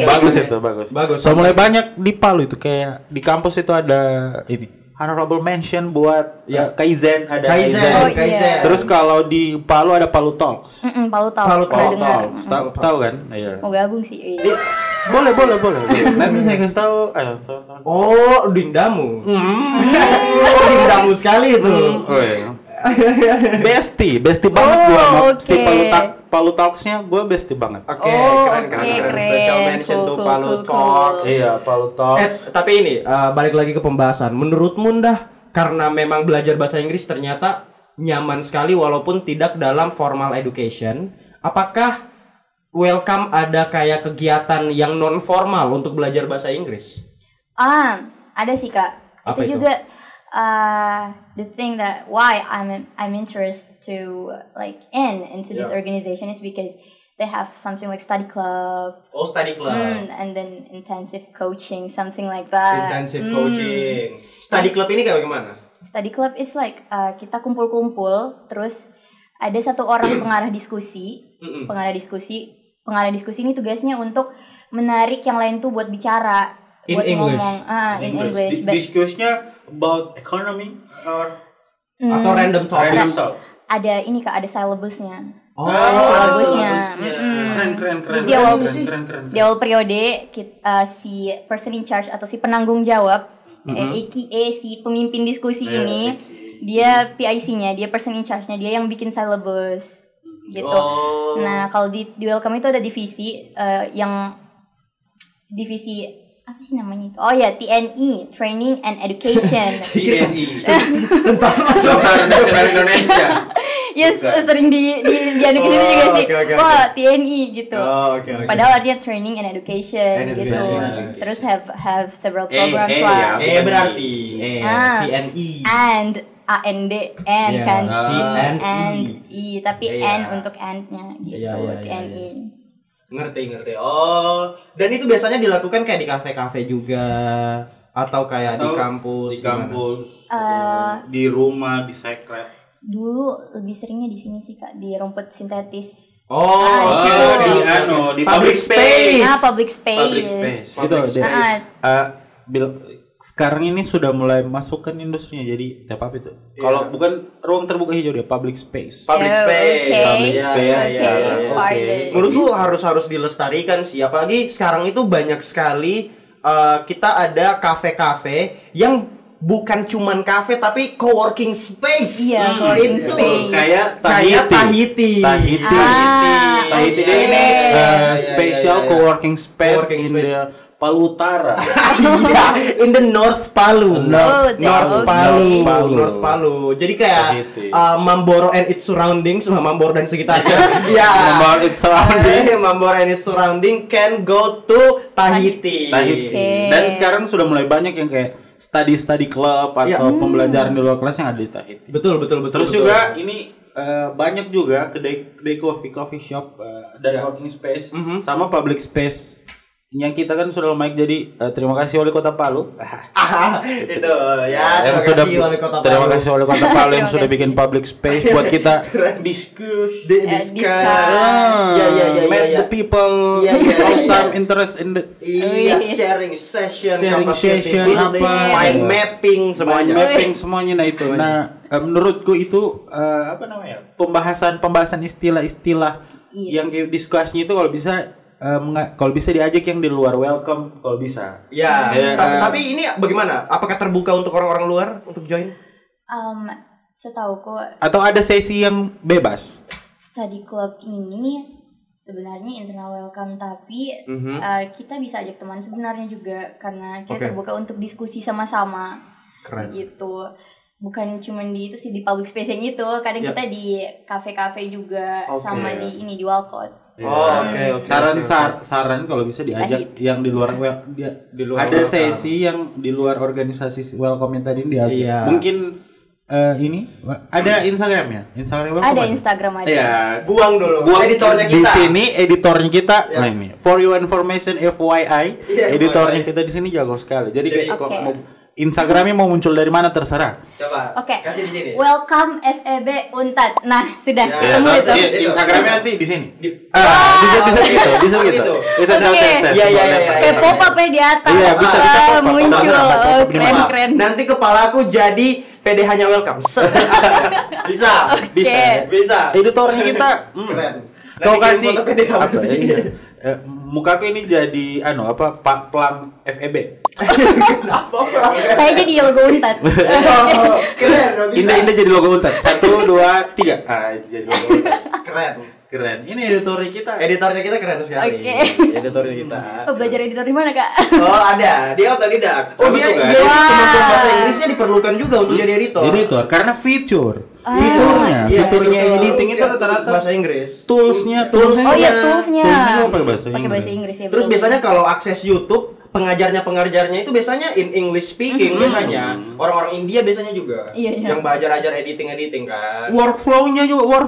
B: Bagus itu, bagus. So mulai banyak di Palu itu, kayak di kampus itu ada ini honorable mention buat Kaizen, ada Kaizen. Terus kalau di Palu ada Palu Talks.
A: Palu Talks.
B: Tahu kan? Iya.
A: Mau gabung sih.
B: Boleh. Nanti saya kasih tahu.
C: Oh, Dindamu. Dindamu sekali itu.
B: Oh iya. Bestie banget gua sama si Palu Talks-nya, gua bestie banget.
C: Oke, keren. Special mention tuh Palu Talk.
B: Iya, Palu Talks.
C: Tapi ini balik lagi ke pembahasan. Menurutmu Ndah, karena memang belajar bahasa Inggris ternyata nyaman sekali walaupun tidak dalam formal education, apakah welcome ada kayak kegiatan yang non formal untuk belajar bahasa Inggris?
A: Ada sih Kak. Itu juga the thing that why I'm interested to into this organization is because they have something like study club.
C: Oh, study club.
A: And then intensive coaching, something like that.
C: Intensive coaching. Study club ini kayak bagaimana?
A: Study club is like kita kumpul-kumpul, terus ada satu orang pengarah diskusi. Pengarah diskusi ini tugasnya untuk menarik yang lain tuh buat bicara. Buat ngomong in English.
B: Diskusinya about economy
C: atau random talk.
A: Ada ini Kak, ada syllabusnya.
C: Ada
A: syllabusnya.
B: Keren.
A: Di awal periode si person in charge atau si penanggung jawab, aka si pemimpin diskusi ini, dia PIC-nya, dia person in charge-nya, dia yang bikin syllabus gitu. Nah, kalau di welcome itu ada divisi divisi apa sih namanya itu? Oh ya, TNE, Training and Education.
B: TNE. Tentang Nasional Indonesia.
A: Yes, sering di anu gitu juga sih. Wah, TNE gitu. Padahal dia Training and Education gitu. Terus have several programs lah.
C: Berarti TNE.
A: And kan and tapi N untuk and-nya gitu, TNE.
C: Ngerti. Oh, dan itu biasanya dilakukan kayak di kafe-kafe juga atau kayak di kampus,
B: di rumah, di secret.
A: Dulu lebih seringnya di sini sih Kak, di rumput sintetis.
B: Di public space.
A: Public space.
B: Itu sekarang ini sudah mulai masukkan industrinya, jadi apa itu? Kalau bukan ruang terbuka hijau, dia public space.
C: Menurutku harus dilestarikan sih, apalagi sekarang itu banyak sekali kita ada kafe-kafe yang bukan cuman kafe tapi co-working space.
A: Iya, co-working space.
C: Kayak Tahiti.
B: Tahiti ini special co-working space in the Palu Utara.
C: In the North Palu. North Palu. Jadi kayak Mamboro and its surroundings, Mamboro dan sekitarnya. Mamboro and its surrounding can go to Tahiti.
B: Dan sekarang sudah mulai banyak yang kayak study club atau pembelajaran di luar kelas yang ada di Tahiti.
C: Betul.
B: Terus juga ini banyak juga kedai coffee shop dan working space sama public space yang kita kan sudah lumayan. Jadi terima kasih Wali Kota Palu.
C: Itu ya,
B: terima kasih Wali Kota Palu yang sudah bikin public space buat kita discuss. Met the people, some interest in the
C: sharing
B: session
C: mind mapping
B: semuanya. Nah itu. Nah, menurutku itu pembahasan istilah-istilah yang diskusinya itu kalau bisa diajak yang di luar welcome kalau bisa.
C: Tapi ini bagaimana? Apakah terbuka untuk orang-orang luar untuk join?
A: Setauku.
B: Atau ada sesi yang bebas?
A: Study club ini sebenarnya internal welcome, tapi kita bisa ajak teman sebenarnya juga karena kita terbuka untuk diskusi sama-sama.
C: Keren.
A: Gitu. bukan cuma di itu sih, di public space yang itu, kadang kita di kafe-kafe juga, sama di ini di Walcott.
B: Oke. Saran kalau bisa diajak yang di luar ada sesi yang di luar organisasi welcome yang tadi diajak. Mungkin ini ada Instagramnya,
A: ada Instagram aja.
B: Ya,
C: buang editornya kita.
B: Di sini editornya kita. Nah ini, for your information FYI, editornya kita di sini jago sekali. Jadi kayak Instagramnya mau muncul dari mana terserah.
C: Coba. Kasih di sini.
A: Welcome FEB Untat. Nah, sudah ketemu itu.
B: Instagramnya nanti di sini. Bisa gitu. Kita tes.
C: Iya.
A: Kayak pop-up di atas.
B: Iya, bisa pop-up.
A: Muncul. Keren.
C: Nanti kepalaku jadi PDH-nya welcome. Bisa.
B: Editornya kita
C: keren.
B: Kau kasih apa ya? Mukaku ini jadi Pak Pelang FEB.
C: Kenapa?
A: Saya jadi logo Untat.
C: Keren.
B: Indah jadi logo Untat. 1, 2, 3. Jadi logo Untat. Keren. Ini editornya kita.
C: Editornya kita keren sekali. Editornya kita.
A: Belajar editor di mana, Kak?
C: Ada. Dia otodidak. Dia kemampuan bahasa Inggrisnya diperlukan juga untuk jadi editor.
B: Karena fiturnya editing itu rata-rata
C: bahasa Inggris.
B: Toolsnya.
A: Toolsnya
B: pakai bahasa
A: Inggris ya.
C: Terus biasanya kalau akses YouTube, pengajarnya itu biasanya in English speaking biasanya. Orang-orang India biasanya juga. Yang belajar editing kan.
B: Workflow-nya juga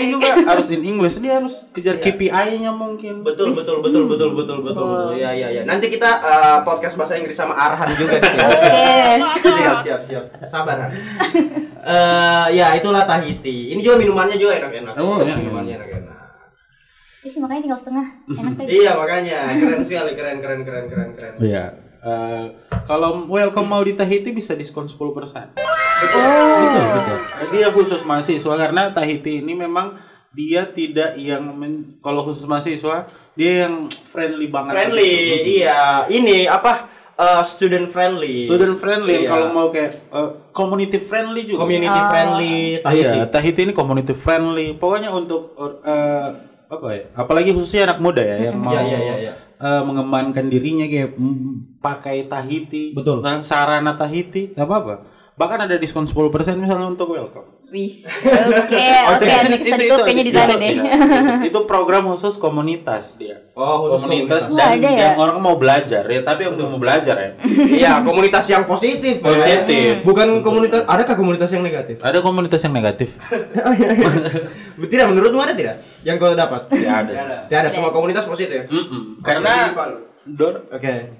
B: juga harus in English. Dia harus kejar KPI-nya mungkin.
C: Betul. Iya. Nanti kita podcast bahasa Inggris sama Arhan juga di sini. Siap. Sabar. Ya itulah Tahiti. Ini juga minumannya juga enak-enak. Minumannya enak-enak.
A: Sih makanya tinggal setengah. Enak tadi.
C: Iya makanya. Keren sekali. Keren.
B: Iya. Kalau welcome mau di Tahiti bisa diskon 10%. Betul bisa. Dia khusus mahasiswa karena Tahiti ini memang dia tidak yang kalau khusus mahasiswa dia yang friendly banget.
C: Iya. Ini apa? Student friendly
B: yang kalau mau kayak community friendly juga. Tahiti ini community friendly. Pokoknya untuk apalagi khususnya anak muda yang mau mengembangkan dirinya kayak pakai Tahiti.
C: Betul.
B: Sarana Tahiti, enggak apa-apa. Bahkan ada diskon 10% misalnya untuk welcome.
A: Oke, next itu kayaknya di sana deh.
B: Itu program khusus komunitas dia.
C: Khusus komunitas
B: dan yang orang mau belajar ya, tapi yang mau belajar ya.
C: Iya, komunitas yang positif. Bukan komunitas, adakah komunitas yang negatif?
B: Ada komunitas yang negatif.
C: Tidak, menurutmu ada tidak? Yang kau dapat?
B: Tidak
C: ada. Semua komunitas positif.
B: Karena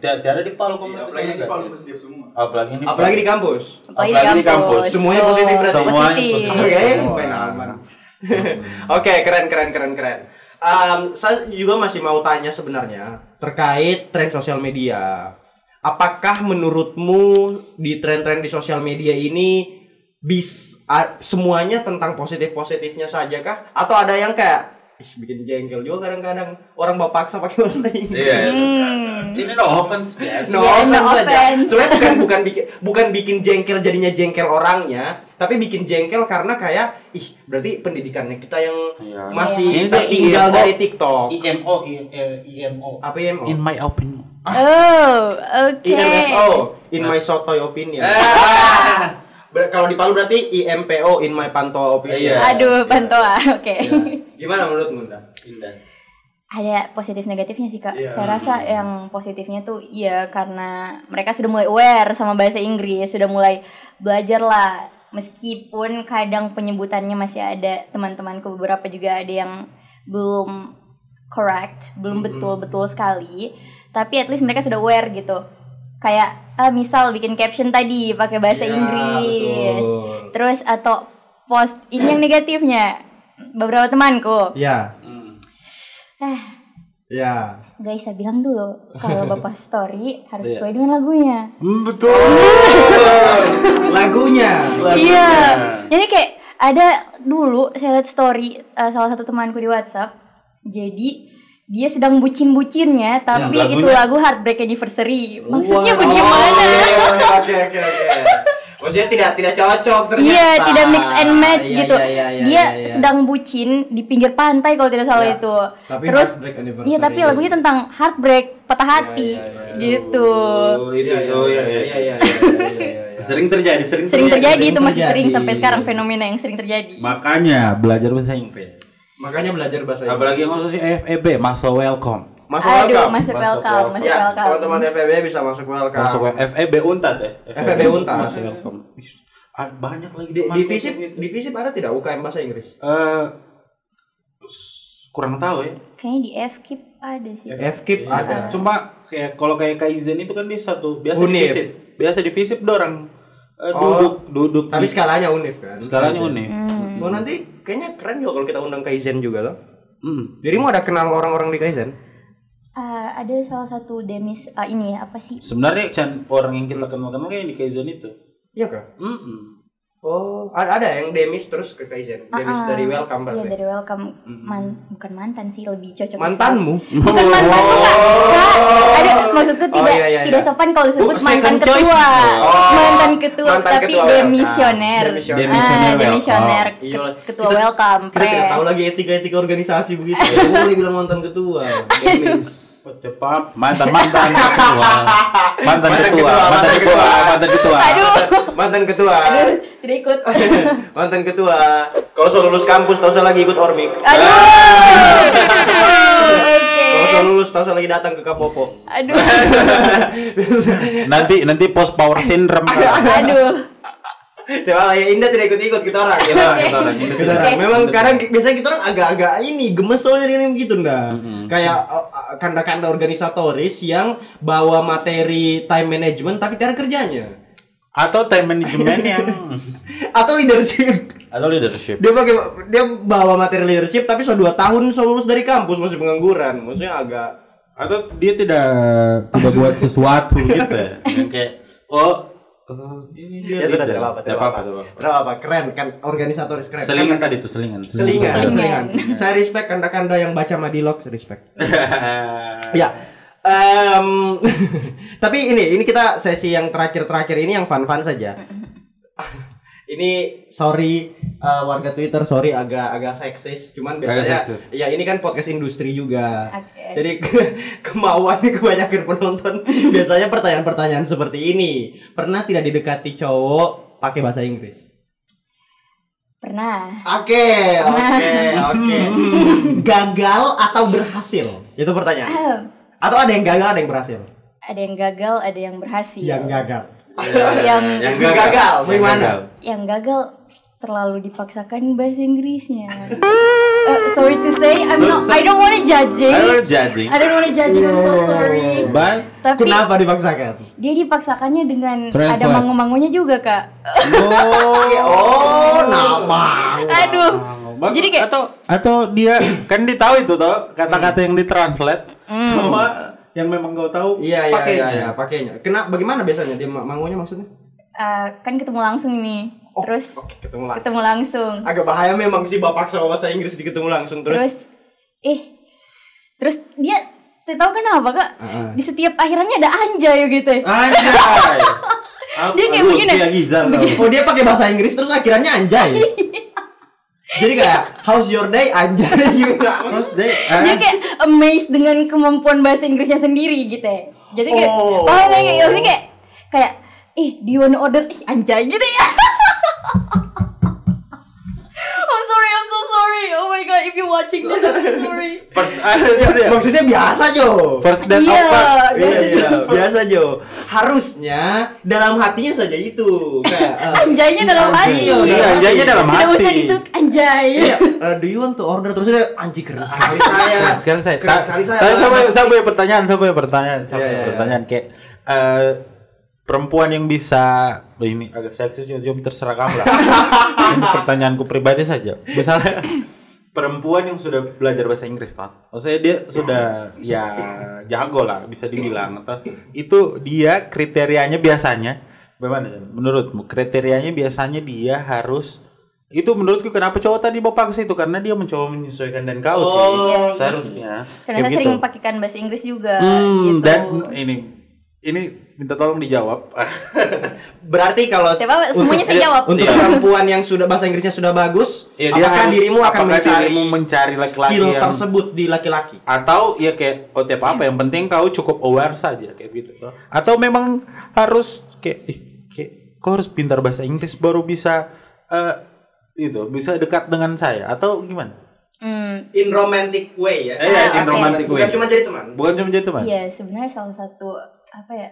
B: tiada di Palu komunitas
D: apalagi di Palu positif semua.
C: Apalagi di kampus.
A: Apalagi di kampus.
C: Semuanya positif berarti.
B: Semuanya positif.
C: Oke, keren. Saya juga masih mau tanya sebenarnya terkait tren sosial media. Apakah menurutmu di tren-tren di sosial media ini semuanya tentang positifnya saja kah? Atau ada yang kayak bikin jengkel juga kadang-kadang orang bawa paksa pakai bahasa Inggris.
B: Ini no offense.
C: No offense. Soalnya bukan bikin jengkel jadinya jengkel orangnya, tapi bikin jengkel karena kayak berarti pendidikannya kita yang masih tertinggal dari TikTok.
B: IMO.
C: Apa IMO?
B: In my opinion.
C: IMSO, in my sotoy opinion. Kalau di Palu berarti IMPO, in my pantoa opinion.
A: Aduh, pantoa. Oke.
C: Gimana menurutmu,
B: Indah?
A: Ada positif negatifnya sih, Kak. Saya rasa yang positifnya tuh karena mereka sudah mulai aware sama bahasa Inggris, sudah mulai belajar lah. Meskipun kadang penyebutannya masih ada, teman-temanku beberapa juga ada yang belum correct, belum betul-betul sekali. Tapi at least mereka sudah aware gitu. Kayak misal bikin caption tadi pakai bahasa Inggris. Betul. Terus atau post ini yang negatifnya beberapa temanku. Guys, saya bilang dulu kalau Bapak story harus sesuai dengan lagunya.
B: Betul.
C: Lagunya.
A: Iya. Jadi kayak ada dulu saya lihat story salah satu temanku di WhatsApp. Jadi dia sedang bucin-bucinnya, tapi itu lagu Heartbreak Anniversary. Maksudnya bagaimana?
C: Oke. Maksudnya tidak cocok ternyata.
A: Iya, tidak mix and match gitu. Dia sedang bucin di pinggir pantai kalau tidak salah itu.
C: Tapi
A: terus tapi lagunya tentang heartbreak, patah hati gitu.
C: Iya.
B: Sering terjadi
A: itu masih sering sampai sekarang, fenomena yang sering terjadi.
B: Makanya belajar bahasa Inggris.
C: Apalagi
B: yang khususnya FEB, masuk welcome.
A: Masuk welcome.
C: Teman-teman FEB bisa masuk welcome.
B: FEB Untat ya.
C: FEB Untat.
B: Masuk welcome. Banyak lagi
C: di FISIP ada tidak UKM bahasa Inggris?
B: Kurang tahu ya.
A: Kayaknya di FKIP ada sih.
C: FKIP ada.
B: Cuma kalau kayak Kaizen itu kan dia satu biasa di FISIP dorang duduk.
C: Tapi skalanya UNIF kan.
B: Skalanya UNIF.
C: Nanti kayaknya keren juga kalau kita undang Kaizen juga loh. Jadi mau ada kenal orang-orang di Kaizen?
A: Ada salah satu demis ini apa sih?
B: Sebenarnya orang yang kita kenal kayak di Kaizen itu.
C: Iya kah? Oh, ada yang demis terus ke Kaizen. Demis dari welcome berarti.
A: Iya, dari welcome. Bukan mantan sih, lebih cocok.
C: Mantanmu?
A: Bukan mantanmu, Kak. Ada maksudku tidak sopan kalau disebut mantan ketua. Mantan ketua tapi demisioner. Demisioner. Ketua welcome.
C: Kita tidak tahu lagi etika organisasi begitu. Boleh bilang mantan ketua. Demis.
B: Cepat mantan ketua. Mantan ketua.
A: Aduh, tidak ikut.
C: Mantan ketua. Kalau sudah lulus kampus tak usah lagi ikut Ormik.
A: Aduh. Oke.
C: Kalau sudah lulus tak usah lagi datang ke Kapopo.
A: Aduh.
B: Nanti post power syndrome.
A: Aduh.
C: Coba ya Indah tidak ikut kita orang. Memang kadang biasanya kita orang agak-agak ini gemes soalnya dengan begitu kayak kanda-kanda organisatoris yang bawa materi time management tapi tidak ada kerjanya.
B: Atau time management yang
C: atau leadership. Dia bawa materi leadership tapi sudah 2 tahun lulus dari kampus masih pengangguran. Maksudnya agak
B: atau dia tidak buat sesuatu gitu ya. Kayak
C: ini dia sudah tidak apa-apa. Keren kan organisatoris keren.
B: Selingan
C: kan,
B: tadi itu selingan.
C: Saya respect kanda-kanda yang baca Madilog, respect. Ya. Tapi ini kita sesi yang terakhir ini yang fun-fun saja. Ini sorry warga Twitter, sorry agak seksis, cuman biasanya ya ini kan podcast industri juga. Jadi kemauannya kebanyakan penonton biasanya pertanyaan-pertanyaan seperti ini. Pernah tidak didekati cowok pakai bahasa Inggris?
A: Pernah.
C: Oke. Gagal atau berhasil? Itu pertanyaan. Atau ada yang gagal, ada yang berhasil?
A: Ada yang gagal, ada yang berhasil.
C: Yang gagal.
A: yang
C: gagal bagaimana?
A: Yang gagal terlalu dipaksakan bahasa Inggrisnya. Sorry to say, I don't want to judging. I'm so sorry.
B: Tapi
C: kenapa dipaksakan?
A: Dia dipaksakannya dengan ada mangu-mangunya juga, Kak.
C: Nama.
A: Aduh. Jadi kayak
B: atau dia kan dia tahu itu toh kata-kata yang ditranslate sama yang memang kau tahu pakainya. Bagaimana biasanya dia mangunya maksudnya?
A: Kan ketemu langsung nih. Ketemu langsung.
C: Agak bahaya memang sih bapak sama bahasa Inggris di ketemu langsung terus
A: dia tahu kenapa Kak? Di setiap akhirannya ada anjay gitu.
B: Anjay.
A: Dia kayak begini.
C: Dia pakai bahasa Inggris terus akhirannya anjay. Jadi kayak how's your day anjay juga.
A: Dia kayak amazed dengan kemampuan bahasa Inggrisnya sendiri gitu ya. Jadi kayak kayak do you wanna order anjay gitu ya. I'm so sorry. Oh my god, if you watching this, I'm so sorry.
C: Maksudnya biasa Jo.
B: First date
C: biasa Jo. Harusnya dalam hatinya saja itu. Kayak
A: anjaynya dalam hati.
B: Anjaynya dalam hati.
A: Tidak usah disebut anjay.
C: Do you want to order terus dia anjing keren sekali saya.
B: Saya punya pertanyaan kayak perempuan yang bisa ini agak seksis jom terserah kamu lah. Ini pertanyaanku pribadi saja. Misalnya perempuan yang sudah belajar bahasa Inggris maksudnya dia sudah ya jago lah bisa dibilang itu dia kriterianya biasanya bagaimana menurutmu kriterianya biasanya dia harus itu menurutku kenapa cowok tadi mau paksa itu karena dia mencoba menyesuaikan dan kau sih seharusnya
A: karena sering pakaikan bahasa Inggris juga gitu.
B: Dan ini minta tolong dijawab.
C: Berarti kalau
A: semuanya saya jawab.
C: Untuk perempuan yang sudah bahasa Inggrisnya sudah bagus, apakah dirimu akan
B: mencari laki-laki
C: skill tersebut di laki-laki?
B: Atau ya kayak apa yang penting kau cukup aware saja kayak gitu. Atau memang harus kayak kayak kau harus pintar bahasa Inggris baru bisa bisa dekat dengan saya atau gimana?
C: In romantic way ya.
B: In romantic way.
C: Bukan cuma jadi teman.
A: Iya, sebenarnya salah satu apa ya?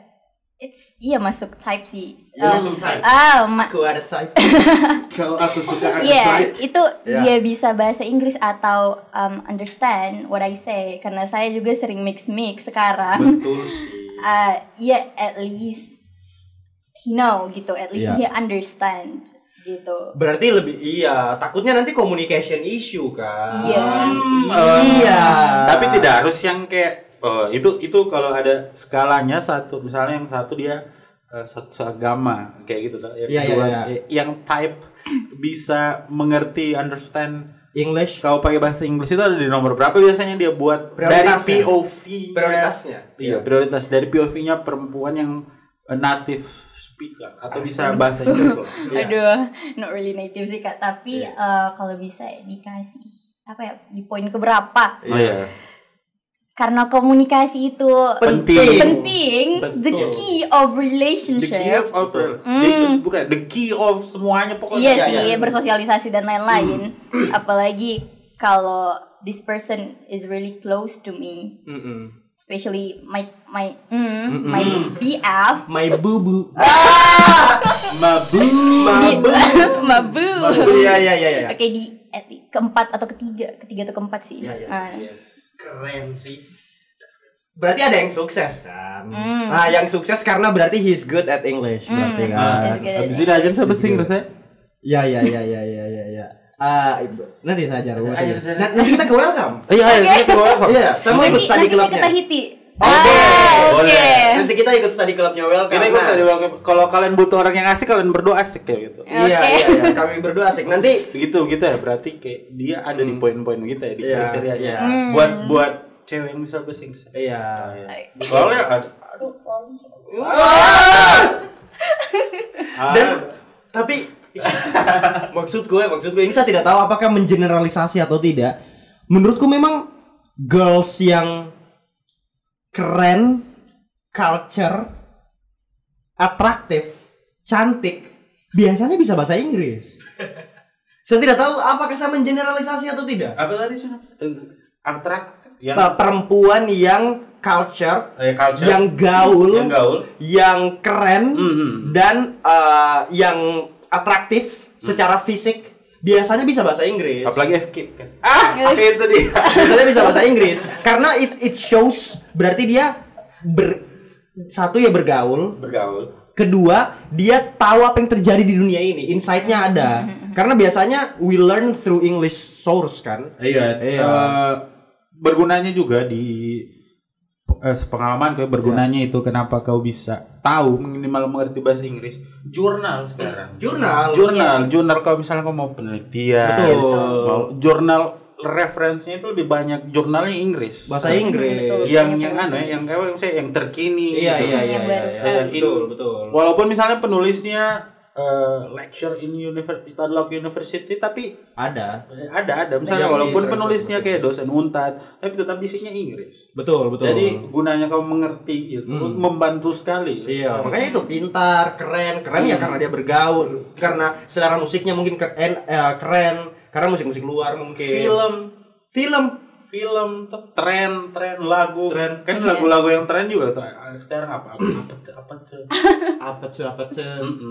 A: Masuk type sih.
C: Masuk type. Aku ada type.
B: Kalau aku suka
A: slide. Itu dia bisa bahasa Inggris atau understand what I say karena saya juga sering mix sekarang.
B: Betul sih.
A: At least he know gitu, at least he understand gitu.
C: Berarti lebih takutnya nanti communication issue kan.
A: Iya.
B: Tapi tidak harus yang kayak itu kalau ada skalanya satu, misalnya yang satu dia seagama kayak gitu tuh. Yang type bisa mengerti understand
C: English.
B: Kalau pakai bahasa Inggris itu ada di nomor berapa biasanya dia buat dari POV
C: prioritasnya.
B: Iya, prioritas dari POV-nya perempuan yang native speaker atau bisa bahasa Inggris loh.
A: Aduh, not really native sih Kak, tapi kalau bisa dikasih di poin keberapa? Karena komunikasi itu penting. The key of relationship.
B: The key of semuanya pokoknya.
A: Iya sih, bersosialisasi dan lain-lain. Apalagi kalau this person is really close to me. Especially my BF.
C: My boo.
A: Mabu.
C: Iya.
A: Oke, di keempat atau ketiga atau keempat sih.
C: Yes. Keren sih. Berarti ada yang sukses kan? Yang sukses karena berarti he's good at English berarti kan.
B: Habis ini aja bahasa Inggris ya?
C: Iya. Nanti saya ajar. Nanti kita ke welcome.
B: Kita ke welcome.
C: Iya, sama ikut study clubnya.
A: Kita hiti.
C: Oke. Nanti kita ikut study clubnya welcome.
B: Kita ikut study welcome. Kalau kalian butuh orang yang asik, kalian berdua asik kayak gitu.
C: Iya. Kami berdua asik. Nanti
B: begitu ya. Berarti kayak dia ada di poin-poin gitu ya, di kriterianya. Buat cewek yang bisa bahasa Inggris.
C: Iya.
B: Soalnya
C: tapi maksud gue ini saya tidak tahu apakah mengeneralisasi atau tidak. Menurutku memang girls yang keren, culture, atraktif, cantik, biasanya bisa bahasa Inggris. Saya tidak tahu apakah saya mengeneralisasi atau tidak.
B: Apa tadi sudah? Atraktif.
C: Perempuan yang culture, yang gaul, yang keren, dan yang atraktif secara fisik, biasanya bisa bahasa Inggris.
B: Apalagi FK kan. Itu dia.
C: Biasanya bisa bahasa Inggris karena it shows berarti dia satu ya bergaul. Kedua, dia tahu apa yang terjadi di dunia ini, insight-nya ada. Karena biasanya we learn through English source kan.
B: Iya. Bergunanya juga di sepengalaman kayak bergunanya itu kenapa kau bisa tahu minimal mengerti bahasa Inggris. Jurnal sekarang. Jurnal kalau misalnya kau mau penelitian, mau jurnal referensinya itu lebih banyak jurnalnya Inggris.
C: Bahasa Inggris.
B: Yang terkini.
C: Iya.
B: Betul. Walaupun misalnya penulisnya lecture in university tapi ada misalnya walaupun penulisnya kayak dosen Unpad tapi tetap isinya Inggris.
C: Betul.
B: Jadi gunanya kau mengerti itu membantu sekali.
C: Iya, makanya itu pintar, keren ya karena dia bergaul, karena selera musiknya mungkin keren karena musik luar mungkin. Film tren lagu kan lagu-lagu yang tren juga tuh sekarang apa tuh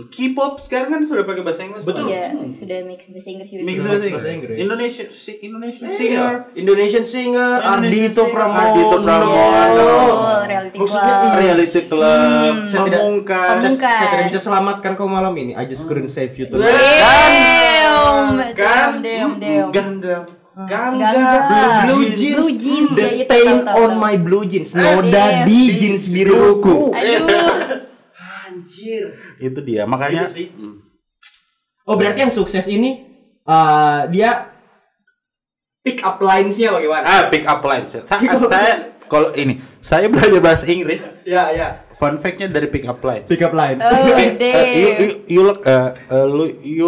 C: K-pop sekarang kan sudah pakai bahasa Inggris. Betul.
A: Iya, sudah mix bahasa Inggris juga.
B: Bahasa Inggris. Indonesian singer
C: Ardhito Pramono.
A: Reality Club.
B: Pamungkas.
C: Saya tidak bisa selamatkan kau malam ini. I just couldn't save you tonight.
A: Gangga.
C: Blue jeans. The stain on my blue jeans. Noda di jeans biruku.
A: Aduh.
C: Anjir.
B: Itu dia. Makanya
C: itu sih. Oh, berarti yang sukses ini dia pick up lines-nya bagaimana?
B: Pick up lines. Kalau ini, saya belajar bahasa Inggris.
C: Ya, ya.
B: Fun fact-nya dari pick up lines.
C: Pick up lines.
A: Oh,
B: you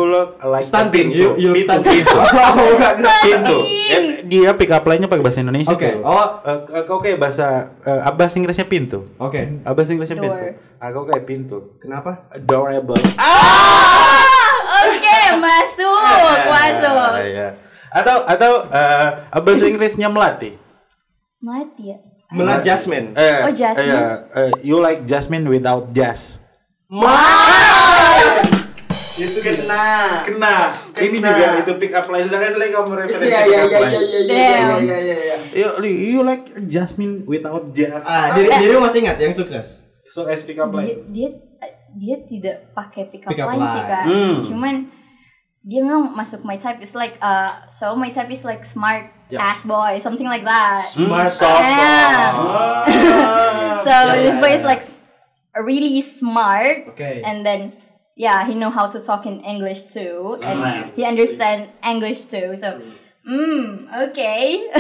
B: look like
C: stunting.
B: You look stunting. Pintu. Dia pick up line-nya pakai bahasa Indonesia.
C: Oke.
B: Oke, bahasa Inggrisnya pintu.
C: Oke.
B: Bahasa Inggrisnya pintu. Aku kayak pintu.
C: Kenapa?
B: Adorable.
A: Oke, masuk.
B: Atau bahasa Inggrisnya melati.
A: Melati ya?
C: Melat Jasmine.
A: Jasmine.
B: You like Jasmine without jazz.
C: Itu kena.
B: Ini juga itu pick up line sekali kamu referensi.
C: Iya.
B: You like Jasmine without jazz.
C: Dirimu masih ingat yang sukses?
B: Sukses pick up line.
A: Dia tidak pakai pick up line sih kan. Cuman dia memang masuk my type is like so my type is like smart ass boy, something like that.
C: Smart soft boy.
A: So this boy is like really smart.
C: Okay.
A: And then he know how to talk in English too, and he understand English too. So okay.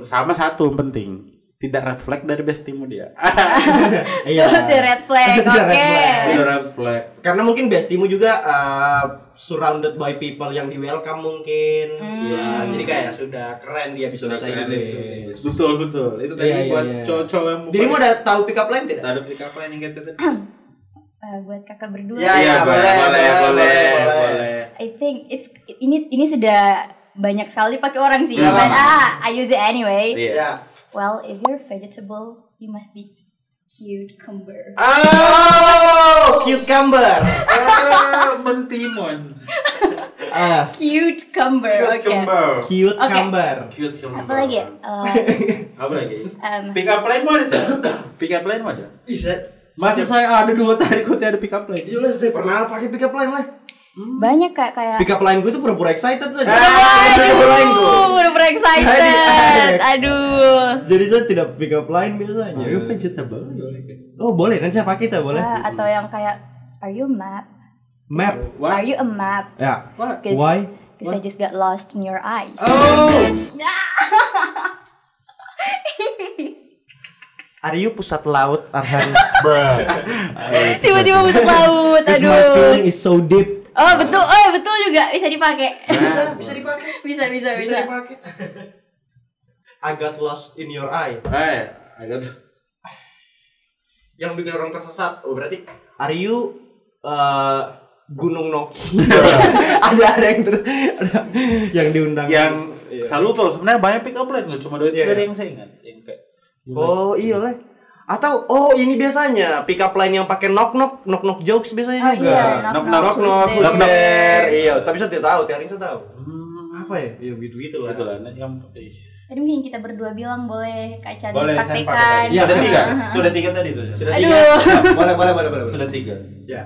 B: Sama satu penting. Tidak red flag dari bestimu dia.
A: Iya. The red flag. Oke.
B: Tidak red flag.
C: Karena mungkin bestimu juga surrounded by people yang di welcome mungkin. Ya, jadi kayak sudah keren dia bisa bahasa Inggris.
B: Betul. Itu tadi buat cowok-cowok yang
C: dirimu udah tahu pick up line tidak?
B: Tahu pick up line yang kayak itu.
A: Buat kakak berdua.
C: Ya, boleh.
A: I think ini sudah banyak sekali pakai orang sih. But I use it anyway.
C: Yeah.
A: Well, if you're vegetable, you must be cucumber.
C: Cucumber.
B: Mentimun.
A: Cucumber. Okay.
C: Cucumber.
A: Apa lagi?
B: Apa lagi? Pick up line mana sih? Pick up line mana?
C: Bisa.
B: Masa saya ada 2 tadi kok ada pick up line.
C: Iya lah, saya pernah pakai pick up line lah.
A: Banyak kayak
C: pick up line gue tuh pura-pura excited saja.
A: Pura-pura excited. Aduh.
C: Jadi saya tidak pick up line biasanya.
B: Are you vegetable?
C: Oh, boleh. Nanti saya pakai tuh, boleh.
A: Atau yang kayak are you a map?
C: Map.
A: What? Are you a map?
C: Ya.
A: Yeah.
C: Why?
A: Because I just got lost in your eyes.
C: Are you pusat laut, Arhan?
A: Tiba-tiba pusat laut. Aduh.
C: My feeling is so deep.
A: Oh betul, betul juga bisa dipakai.
C: Bisa dipakai.
A: Bisa
C: dipakai. I got lost in your eye.
B: I got.
C: Yang bikin orang tersesat. Oh berarti are you Gunung Noki? ada yang terus yang diundang.
B: Yang saya lupa sebenarnya banyak pick up line nggak cuma dari yang saya ingat. Yang kayak
C: iya lah. Atau ini biasanya pick up line yang pakai knock knock jokes biasanya juga.
A: Iya, knock.
C: Iya, tapi saya tidak tahu, Tiaring saya tahu. Apa ya? Ya gitu lah.
B: Itulah yang
A: tadi mungkin kita berdua bilang boleh Kak Chan
B: praktekan.
C: Iya,
B: sudah 3 tadi tuh.
C: Sudah 3. Boleh.
B: Sudah 3.
C: Ya.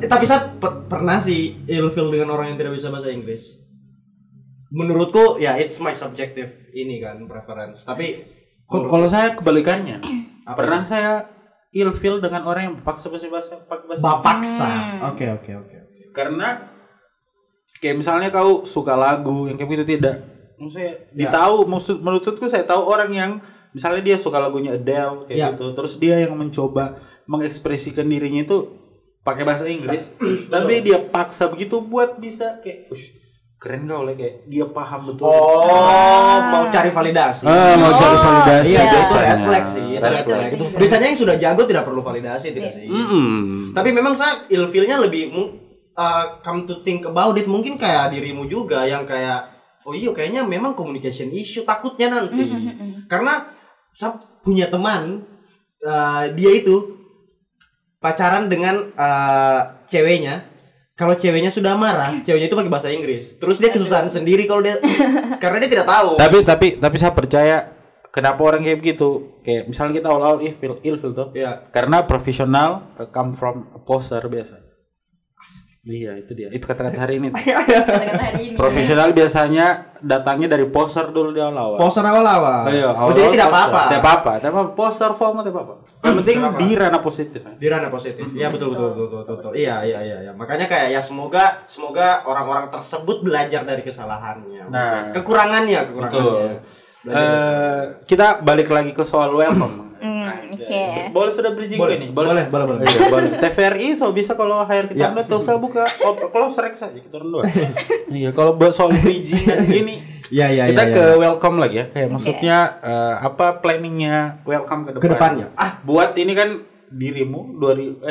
C: Tapi saya pernah sih ilfil dengan orang yang tidak bisa bahasa Inggris. Menurutku ya it's my subjective ini kan preference. Tapi
B: kalau saya kebalikannya. Pernah saya ilfil dengan orang yang paksa bahasa.
C: Oke.
B: Karena kayak misalnya kau suka lagu yang kayak gitu tidak. Maksudnya menurutku saya tahu orang yang misalnya dia suka lagunya Adele kayak gitu. Terus dia yang mencoba mengekspresikan dirinya itu pakai bahasa Inggris. Tapi dia paksa begitu buat bisa kayak keren kau kayak dia paham betul.
C: Mau cari validasi.
B: Mau cari validasi.
C: Iya, red flag sih. Itu biasanya yang sudah jago tidak perlu validasi tidak sih. Tapi memang saya ilfilnya lebih come to think about it mungkin kayak dirimu juga yang kayak kayaknya memang communication issue takutnya nanti. Karena saya punya teman dia itu pacaran dengan ceweknya. Kalau ceweknya sudah marah, ceweknya itu pakai bahasa Inggris. Terus dia kesusahan sendiri kalau dia karena dia tidak tahu.
B: Tapi saya percaya kenapa orang kayak begitu. Kayak misalnya kita all ilfil tuh.
C: Iya.
B: Karena profesional come from a poser biasa. Iya, itu dia. Itu kata-kata hari ini. Profesional biasanya datangnya dari poser dulu di awal-awal.
C: Poser awal-awal.
B: Iya,
C: jadi tidak apa-apa.
B: Tidak apa-apa. Poser formal tidak apa-apa. Yang penting di ranah positif.
C: Di ranah positif. Iya, betul. Iya. Makanya kayak ya semoga orang-orang tersebut belajar dari kesalahannya.
B: Nah,
C: kekurangannya.
B: Betul. Kita balik lagi ke soal welcome.
A: Oke.
B: Boleh sudah bridging ini?
C: Boleh.
B: Boleh. TVRI bisa kalau hire kita tuh saya buka close rek saja kita berdua. Iya, kalau soal bridging ini kita ke welcome lagi ya. Kayak maksudnya apa planningnya welcome ke
C: depannya?
B: Buat ini kan dirimu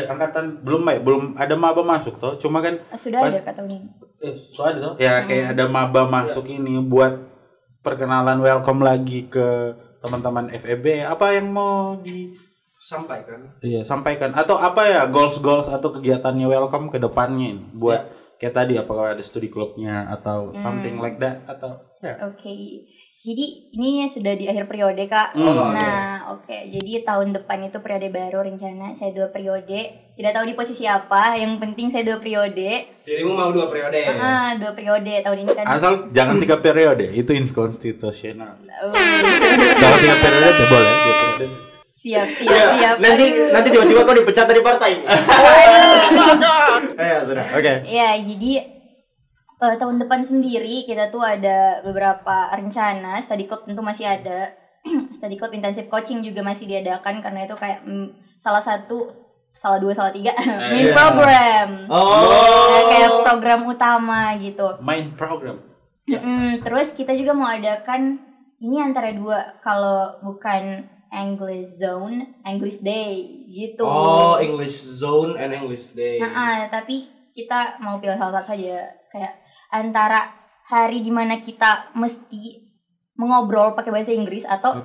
B: angkatan belum ada maba masuk toh. Cuma kan
A: sudah ada kata ini.
B: Sudah toh. Ya kayak ada maba masuk ini buat perkenalan welcome lagi ke teman-teman FEB. Apa yang mau disampaikan? Iya, sampaikan. Atau apa ya goals atau kegiatannya welcome ke depannya ini buat kayak tadi apakah ada studi klubnya atau something like that atau
A: Oke. Jadi ini sudah di akhir periode Kak. Jadi tahun depan itu periode baru rencana saya 2 periode. Tidak tahu di posisi apa. Yang penting saya 2 periode.
C: Dirimu mau 2 periode?
A: 2 periode tahun ini kan.
B: Asal jangan 3 periode. Itu inkonstitusional. Kalau 3 periode ya boleh 2 periode.
A: Siap.
C: Nanti tiba-tiba kau dipecat dari partai. Sudah. Oke.
A: Ya, jadi tahun depan sendiri kita tuh ada beberapa rencana. Study club tentu masih ada. Study club intensive coaching juga masih diadakan karena itu kayak salah 3 main program. Kayak program utama gitu.
B: Main program.
A: Terus kita juga mau adakan ini antara 2, kalau bukan English Zone, English Day gitu.
C: English Zone and English Day.
A: Tapi kita mau pilih salah satu saja, kayak antara hari dimana kita mesti mengobrol pakai bahasa Inggris atau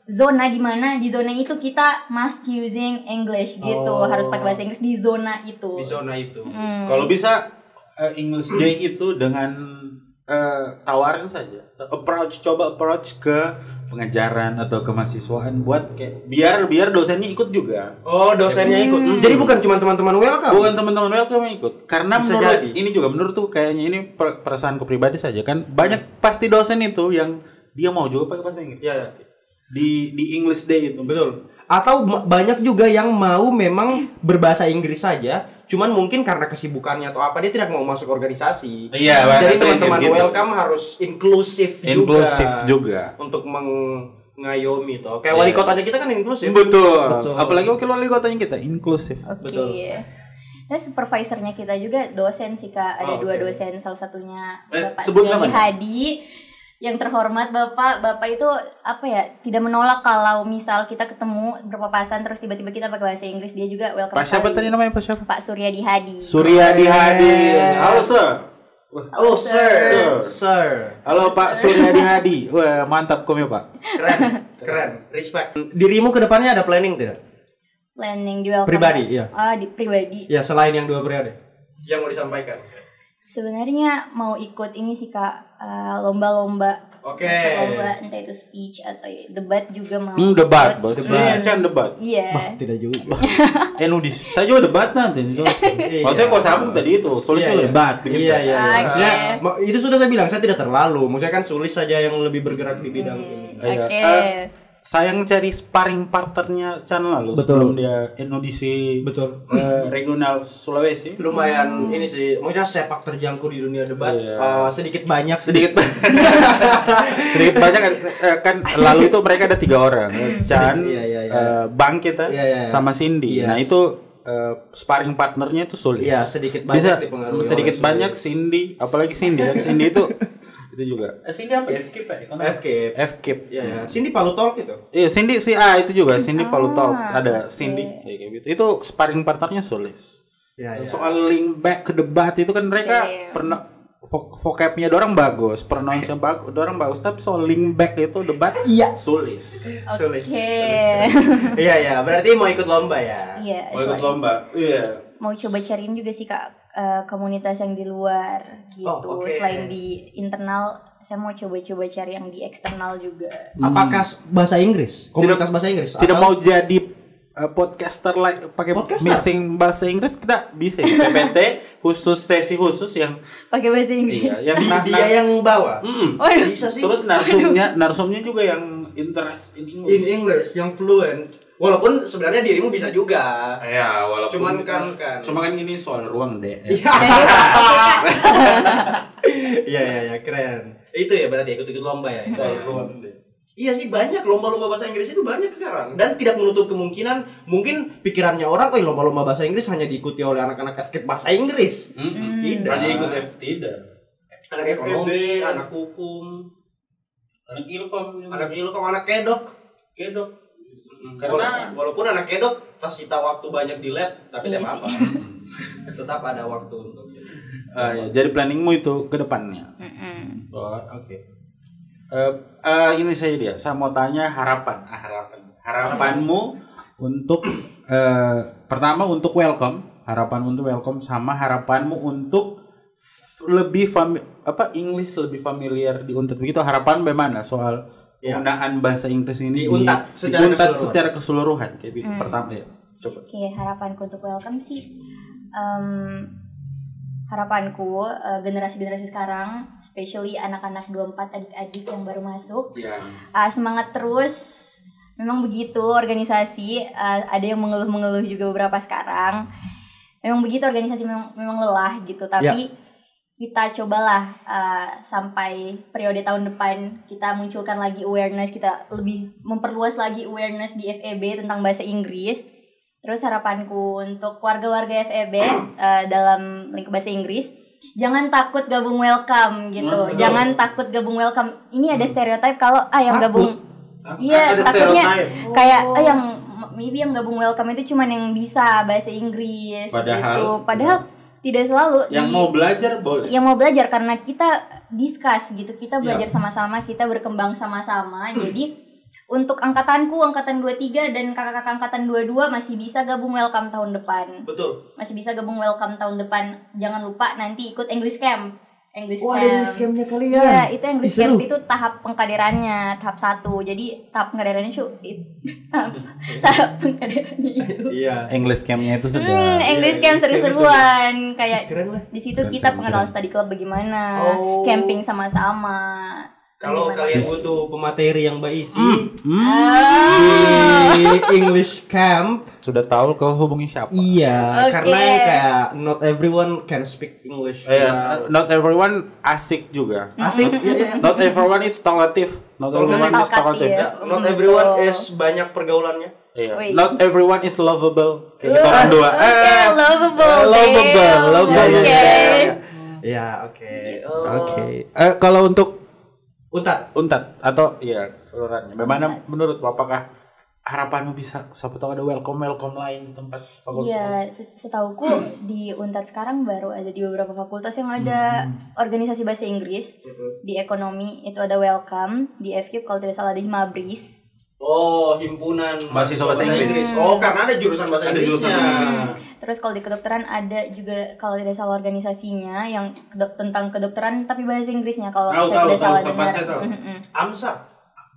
A: zona dimana di zona itu kita must using English gitu, harus pakai bahasa Inggris di zona itu.
B: Kalau bisa English Day itu dengan tawarin saja approach ke pengajaran atau kemahasiswaan buat kayak biar dosennya ikut juga.
C: Dosennya ikut. Jadi bukan cuma teman-teman welcome.
B: Bukan teman-teman welcome yang ikut. Karena menurut tuh kayaknya ini perasaanku pribadi saja kan banyak pasti dosen itu yang dia mau juga pakai bahasa Inggris.
C: Iya.
B: Di English Day itu.
C: Betul. Atau banyak juga yang mau memang berbahasa Inggris saja, cuman mungkin karena kesibukannya atau apa dia tidak mau masuk organisasi.
B: Iya,
C: jadi teman-teman welcome harus inklusif
B: juga
C: untuk mengayomi toh. Kayak wali kotanya kita kan inklusif.
B: Betul. Apalagi wakil wali kotanya kita inklusif.
A: Betul. Nah, supervisornya kita juga dosen sih Kak. Ada 2 dosen, salah satunya Bapak Suryadi Hadi. Yang terhormat Bapak itu tidak menolak kalau misal kita ketemu berpapasan terus tiba-tiba kita pakai bahasa Inggris, dia juga welcome.
B: Pak siapa tadi namanya?
A: Pak Suryadi Hadi.
B: Halo sir. Halo Pak Suryadi Hadi. Wah, mantap komnya Pak.
C: Keren. Respect. Dirimu ke depannya ada planning tidak?
A: Planning di welcome.
C: Pribadi, iya.
A: Di pribadi.
C: Ya, selain yang 2 periode. Yang mau disampaikan.
A: Sebenarnya mau ikut ini sih Kak, lomba-lomba. Lomba entah itu speech atau debat juga mau.
B: Debat.
A: Iya.
C: Tidak juga.
B: Saya juga debat nanti. Maksudnya kok sambung tadi itu, solusi debat begitu.
C: Iya. Itu sudah saya bilang, saya tidak terlalu. Maksudnya kan sulit saja yang lebih bergerak di bidang ini.
B: Sayang cari sparring partnernya channel lalu sebelum dia NODC regional Sulawesi.
C: Lumayan ini sih, maksudnya sepak terjangkau di dunia debat. Sedikit banyak
B: kan lalu itu mereka ada 3 orang, Chan, Bang kita sama Cindy. Nah itu sparring partnernya itu sulit.
C: Iya, sedikit banyak dipengaruhi.
B: Sedikit banyak Cindy, apalagi Cindy juga. Cindy apa? FKIP.
C: Iya. Cindy Palu Talk itu.
B: Iya, Cindy itu juga. Cindy Palu Talk ada Cindy kayak gitu. Itu sparring partnernya sulit. Soal link back ke debat itu kan mereka pernah vocabnya dorang bagus, pronounce-nya dorang bagus, tapi soal link back itu debat sulit.
C: Iya, berarti mau ikut lomba ya?
A: Iya.
B: Mau ikut lomba. Iya.
A: Mau coba cariin juga sih Kak komunitas yang di luar gitu. Selain di internal, saya mau coba-coba cari yang di eksternal juga.
C: Apakah bahasa Inggris? Komunitas bahasa Inggris?
B: Tidak mau jadi podcaster pakai missing bahasa Inggris, kita bisa PPT khusus, sesi khusus yang
A: pakai bahasa Inggris.
C: Yang dia yang bawa.
B: Bisa sih. Terus narsumnya juga yang interest in
C: English, yang fluent. Walaupun sebenarnya dirimu bisa juga.
B: Ya, walaupun
C: Cuma kan
B: ini soal ruang deh.
C: Iya, keren. Itu ya berarti ikut lomba ya.
B: Soal ruang deh.
C: Iya sih, banyak lomba-lomba bahasa Inggris itu banyak sekarang, dan tidak menutup kemungkinan mungkin pikirannya orang, lomba-lomba bahasa Inggris hanya diikuti oleh anak-anak FK bahasa Inggris. Tidak.
B: Hanya ikut tidak.
C: Anak ekonomi, anak hukum,
B: anak ilkom,
C: anak kedok. Karena walaupun anak kedok pasti tahu waktu banyak di lab, tapi tidak apa-apa. Tetap ada waktu untuk.
B: Ya, jadi planningmu itu ke depannya. Oke. Ini saya mau tanya harapanmu untuk pertama untuk welcome sama harapanmu untuk lebih English lebih familiar di Untat begitu. Harapan bagaimana soal penggunaan bahasa Inggris ini di Untat secara keseluruhan kayak gitu. Pertama ya, coba.
A: Oke, harapanku untuk welcome sih harapanku generasi-generasi sekarang, especially anak-anak 24 adik-adik yang baru masuk, semangat terus. Memang begitu organisasi, ada yang mengeluh juga beberapa sekarang. Memang begitu organisasi memang lelah gitu, tapi kita cobalah sampai periode tahun depan kita munculkan lagi awareness, kita lebih memperluas lagi awareness di FEB tentang bahasa Inggris. Terus harapanku untuk warga-warga FEB dalam lingkup bahasa Inggris, jangan takut gabung welcome gitu. Jangan takut gabung welcome. Ini ada stereotip kalau yang gabung. Iya, takutnya kayak yang gabung welcome itu cuman yang bisa bahasa Inggris gitu. Padahal tidak selalu.
B: Yang mau belajar boleh.
A: Yang mau belajar karena kita discuss gitu. Kita belajar sama-sama, kita berkembang sama-sama. Jadi untuk angkatanku, angkatan 23 dan kakak-kakak angkatan 22 masih bisa gabung welcome tahun depan.
C: Betul.
A: Masih bisa gabung welcome tahun depan. Jangan lupa nanti ikut English Camp.
C: Ada English Camp-nya kalian.
A: Iya, itu English Camp itu tahap pengkaderannya, tahap 1. Jadi tahap pengkaderannya tahap pengkaderannya itu.
B: Iya. English Camp-nya itu sudah.
A: English Camp seru-seruan. Kayak di situ kita pengenalan study club bagaimana, camping sama-sama.
C: Kalau kalian butuh pemateri yang berisi di English Camp,
B: sudah tahu kau hubungi siapa?
C: Iya, karena kayak not everyone can speak English.
B: Not everyone asik juga.
C: Asik?
B: Not everyone is talkative. Not everyone is talkative.
C: Not everyone is banyak pergaulannya.
B: Not everyone is lovable. Kayak kita orang dua.
A: Lovable.
C: Ya, oke.
B: Kalau untuk
C: Untat
B: atau seluruhannya. Bagaimana menurut apakah harapanmu bisa siapa tahu ada welcome lain di tempat fakultas?
A: Iya, setauku di Untat sekarang baru ada di beberapa fakultas yang ada organisasi bahasa Inggris. Di ekonomi itu ada welcome, di FKIP kalau tidak salah ada Himabris.
C: Himpunan
B: mahasiswa bahasa Inggris.
C: Karena ada jurusan bahasa Inggrisnya.
A: Terus kalau di kedokteran ada juga kalau tidak salah organisasinya yang tentang kedokteran tapi bahasa Inggrisnya kalau saya tidak salah dengar.
C: AMSA.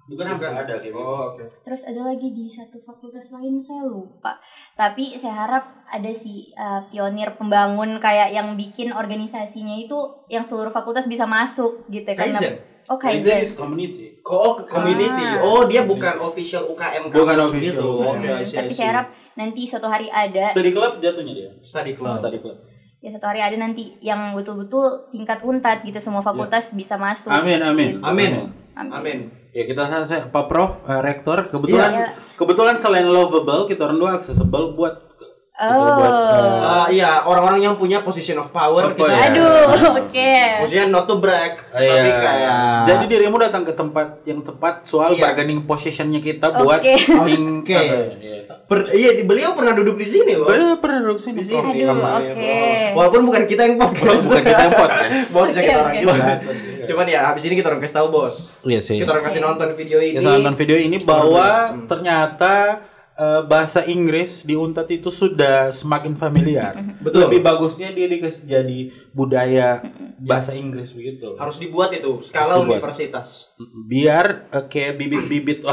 B: Bukan AMSA ada gitu.
C: Oke.
A: Terus ada lagi di satu fakultas lain saya lupa. Tapi saya harap ada pionir pembangun kayak yang bikin organisasinya itu yang seluruh fakultas bisa masuk gitu karena
B: Kaizen is community.
C: Community. Dia bukan official UKM.
B: Bukan official.
A: Tapi saya harap nanti suatu hari ada.
B: Study club jatuhnya dia.
C: Study club.
A: Ya suatu hari ada nanti yang betul-betul tingkat Untat gitu semua fakultas bisa masuk.
B: Amin. Ya kita Pak Prof, Rektor kebetulan selain lovable kita orang dua accessible buat
C: orang-orang yang punya position of power kita. Maksudnya not to brag, tapi kayak
B: jadi dirimu datang ke tempat yang tepat soal bargaining positionnya kita buat
C: beliau pernah duduk di sini loh.
B: Beliau pernah duduk di sini.
C: Walaupun bukan kita yang podcast. Bosnya kita orang juga. Cuman habis ini kita orang kasih tahu bos.
B: Iya sih.
C: Kita orang kasih nonton video ini.
B: Kita nonton video ini bahwa ternyata bahasa Inggris di Untat itu sudah semakin familiar.
C: Betul.
B: Lebih bagusnya dia dikasih jadi budaya bahasa Inggris begitu.
C: Harus dibuat itu skala universitas.
B: Biar kayak bibit-bibit.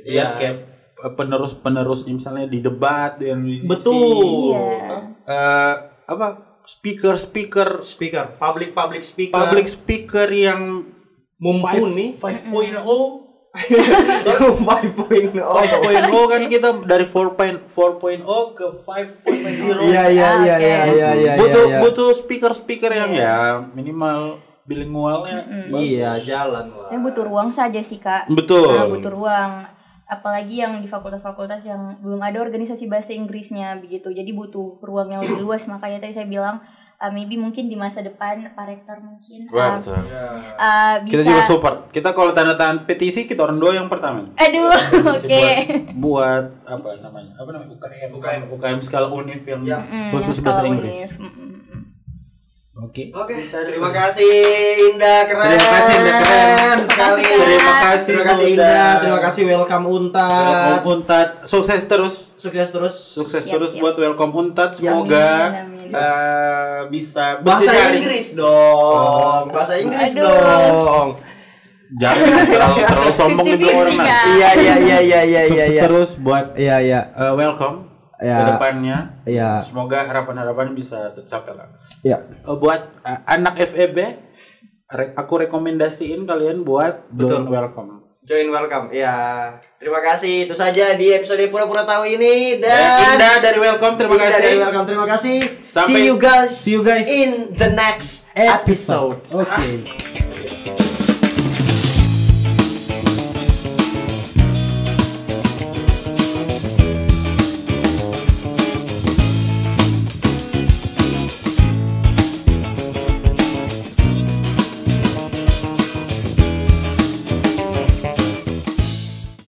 B: Biar kayak penerus misalnya di debat dan
C: betul.
B: Public speaker yang mumpuni 5.0 5.0 kan kita dari 4.0 ke 5.0.
C: Iya.
B: Butuh speaker yang minimal bilingualnya.
C: Iya, jalan lah.
A: Saya butuh ruang saja sih, Kak.
B: Betul.
A: Butuh ruang. Apalagi yang di fakultas-fakultas yang belum ada organisasi bahasa Inggrisnya begitu. Jadi butuh ruang yang lebih luas. Makanya tadi saya bilang maybe mungkin di masa depan Pak Rektor mungkin
B: betul.
A: Bisa.
B: Kita juga support. Kita kalau tanda tangan petisi kita orang 2 yang pertama.
A: Aduh, oke.
B: Buat apa namanya? UKM skala univ yang khusus bahasa Inggris. Oke.
C: Terima kasih Indah, keren. Sekali.
B: Terima kasih
C: Indah. Terima kasih Welcome Untat.
B: Sukses terus buat Welcome Untat. Semoga bisa
C: bahasa Inggris dong. Jangan
B: terlalu sombong di orang.
C: Iya.
B: Sukses terus buat Welcome.
C: Kedepannya,
B: semoga harapan bisa tercapai lah.
C: Buat
B: anak FEB, aku rekomendasiin kalian buat join Welcome.
C: Ya, terima kasih. Itu saja di episode pura-pura tahu ini dan
B: Indah dari Welcome. Terima kasih.
C: See you guys in the next episode.
B: Oke.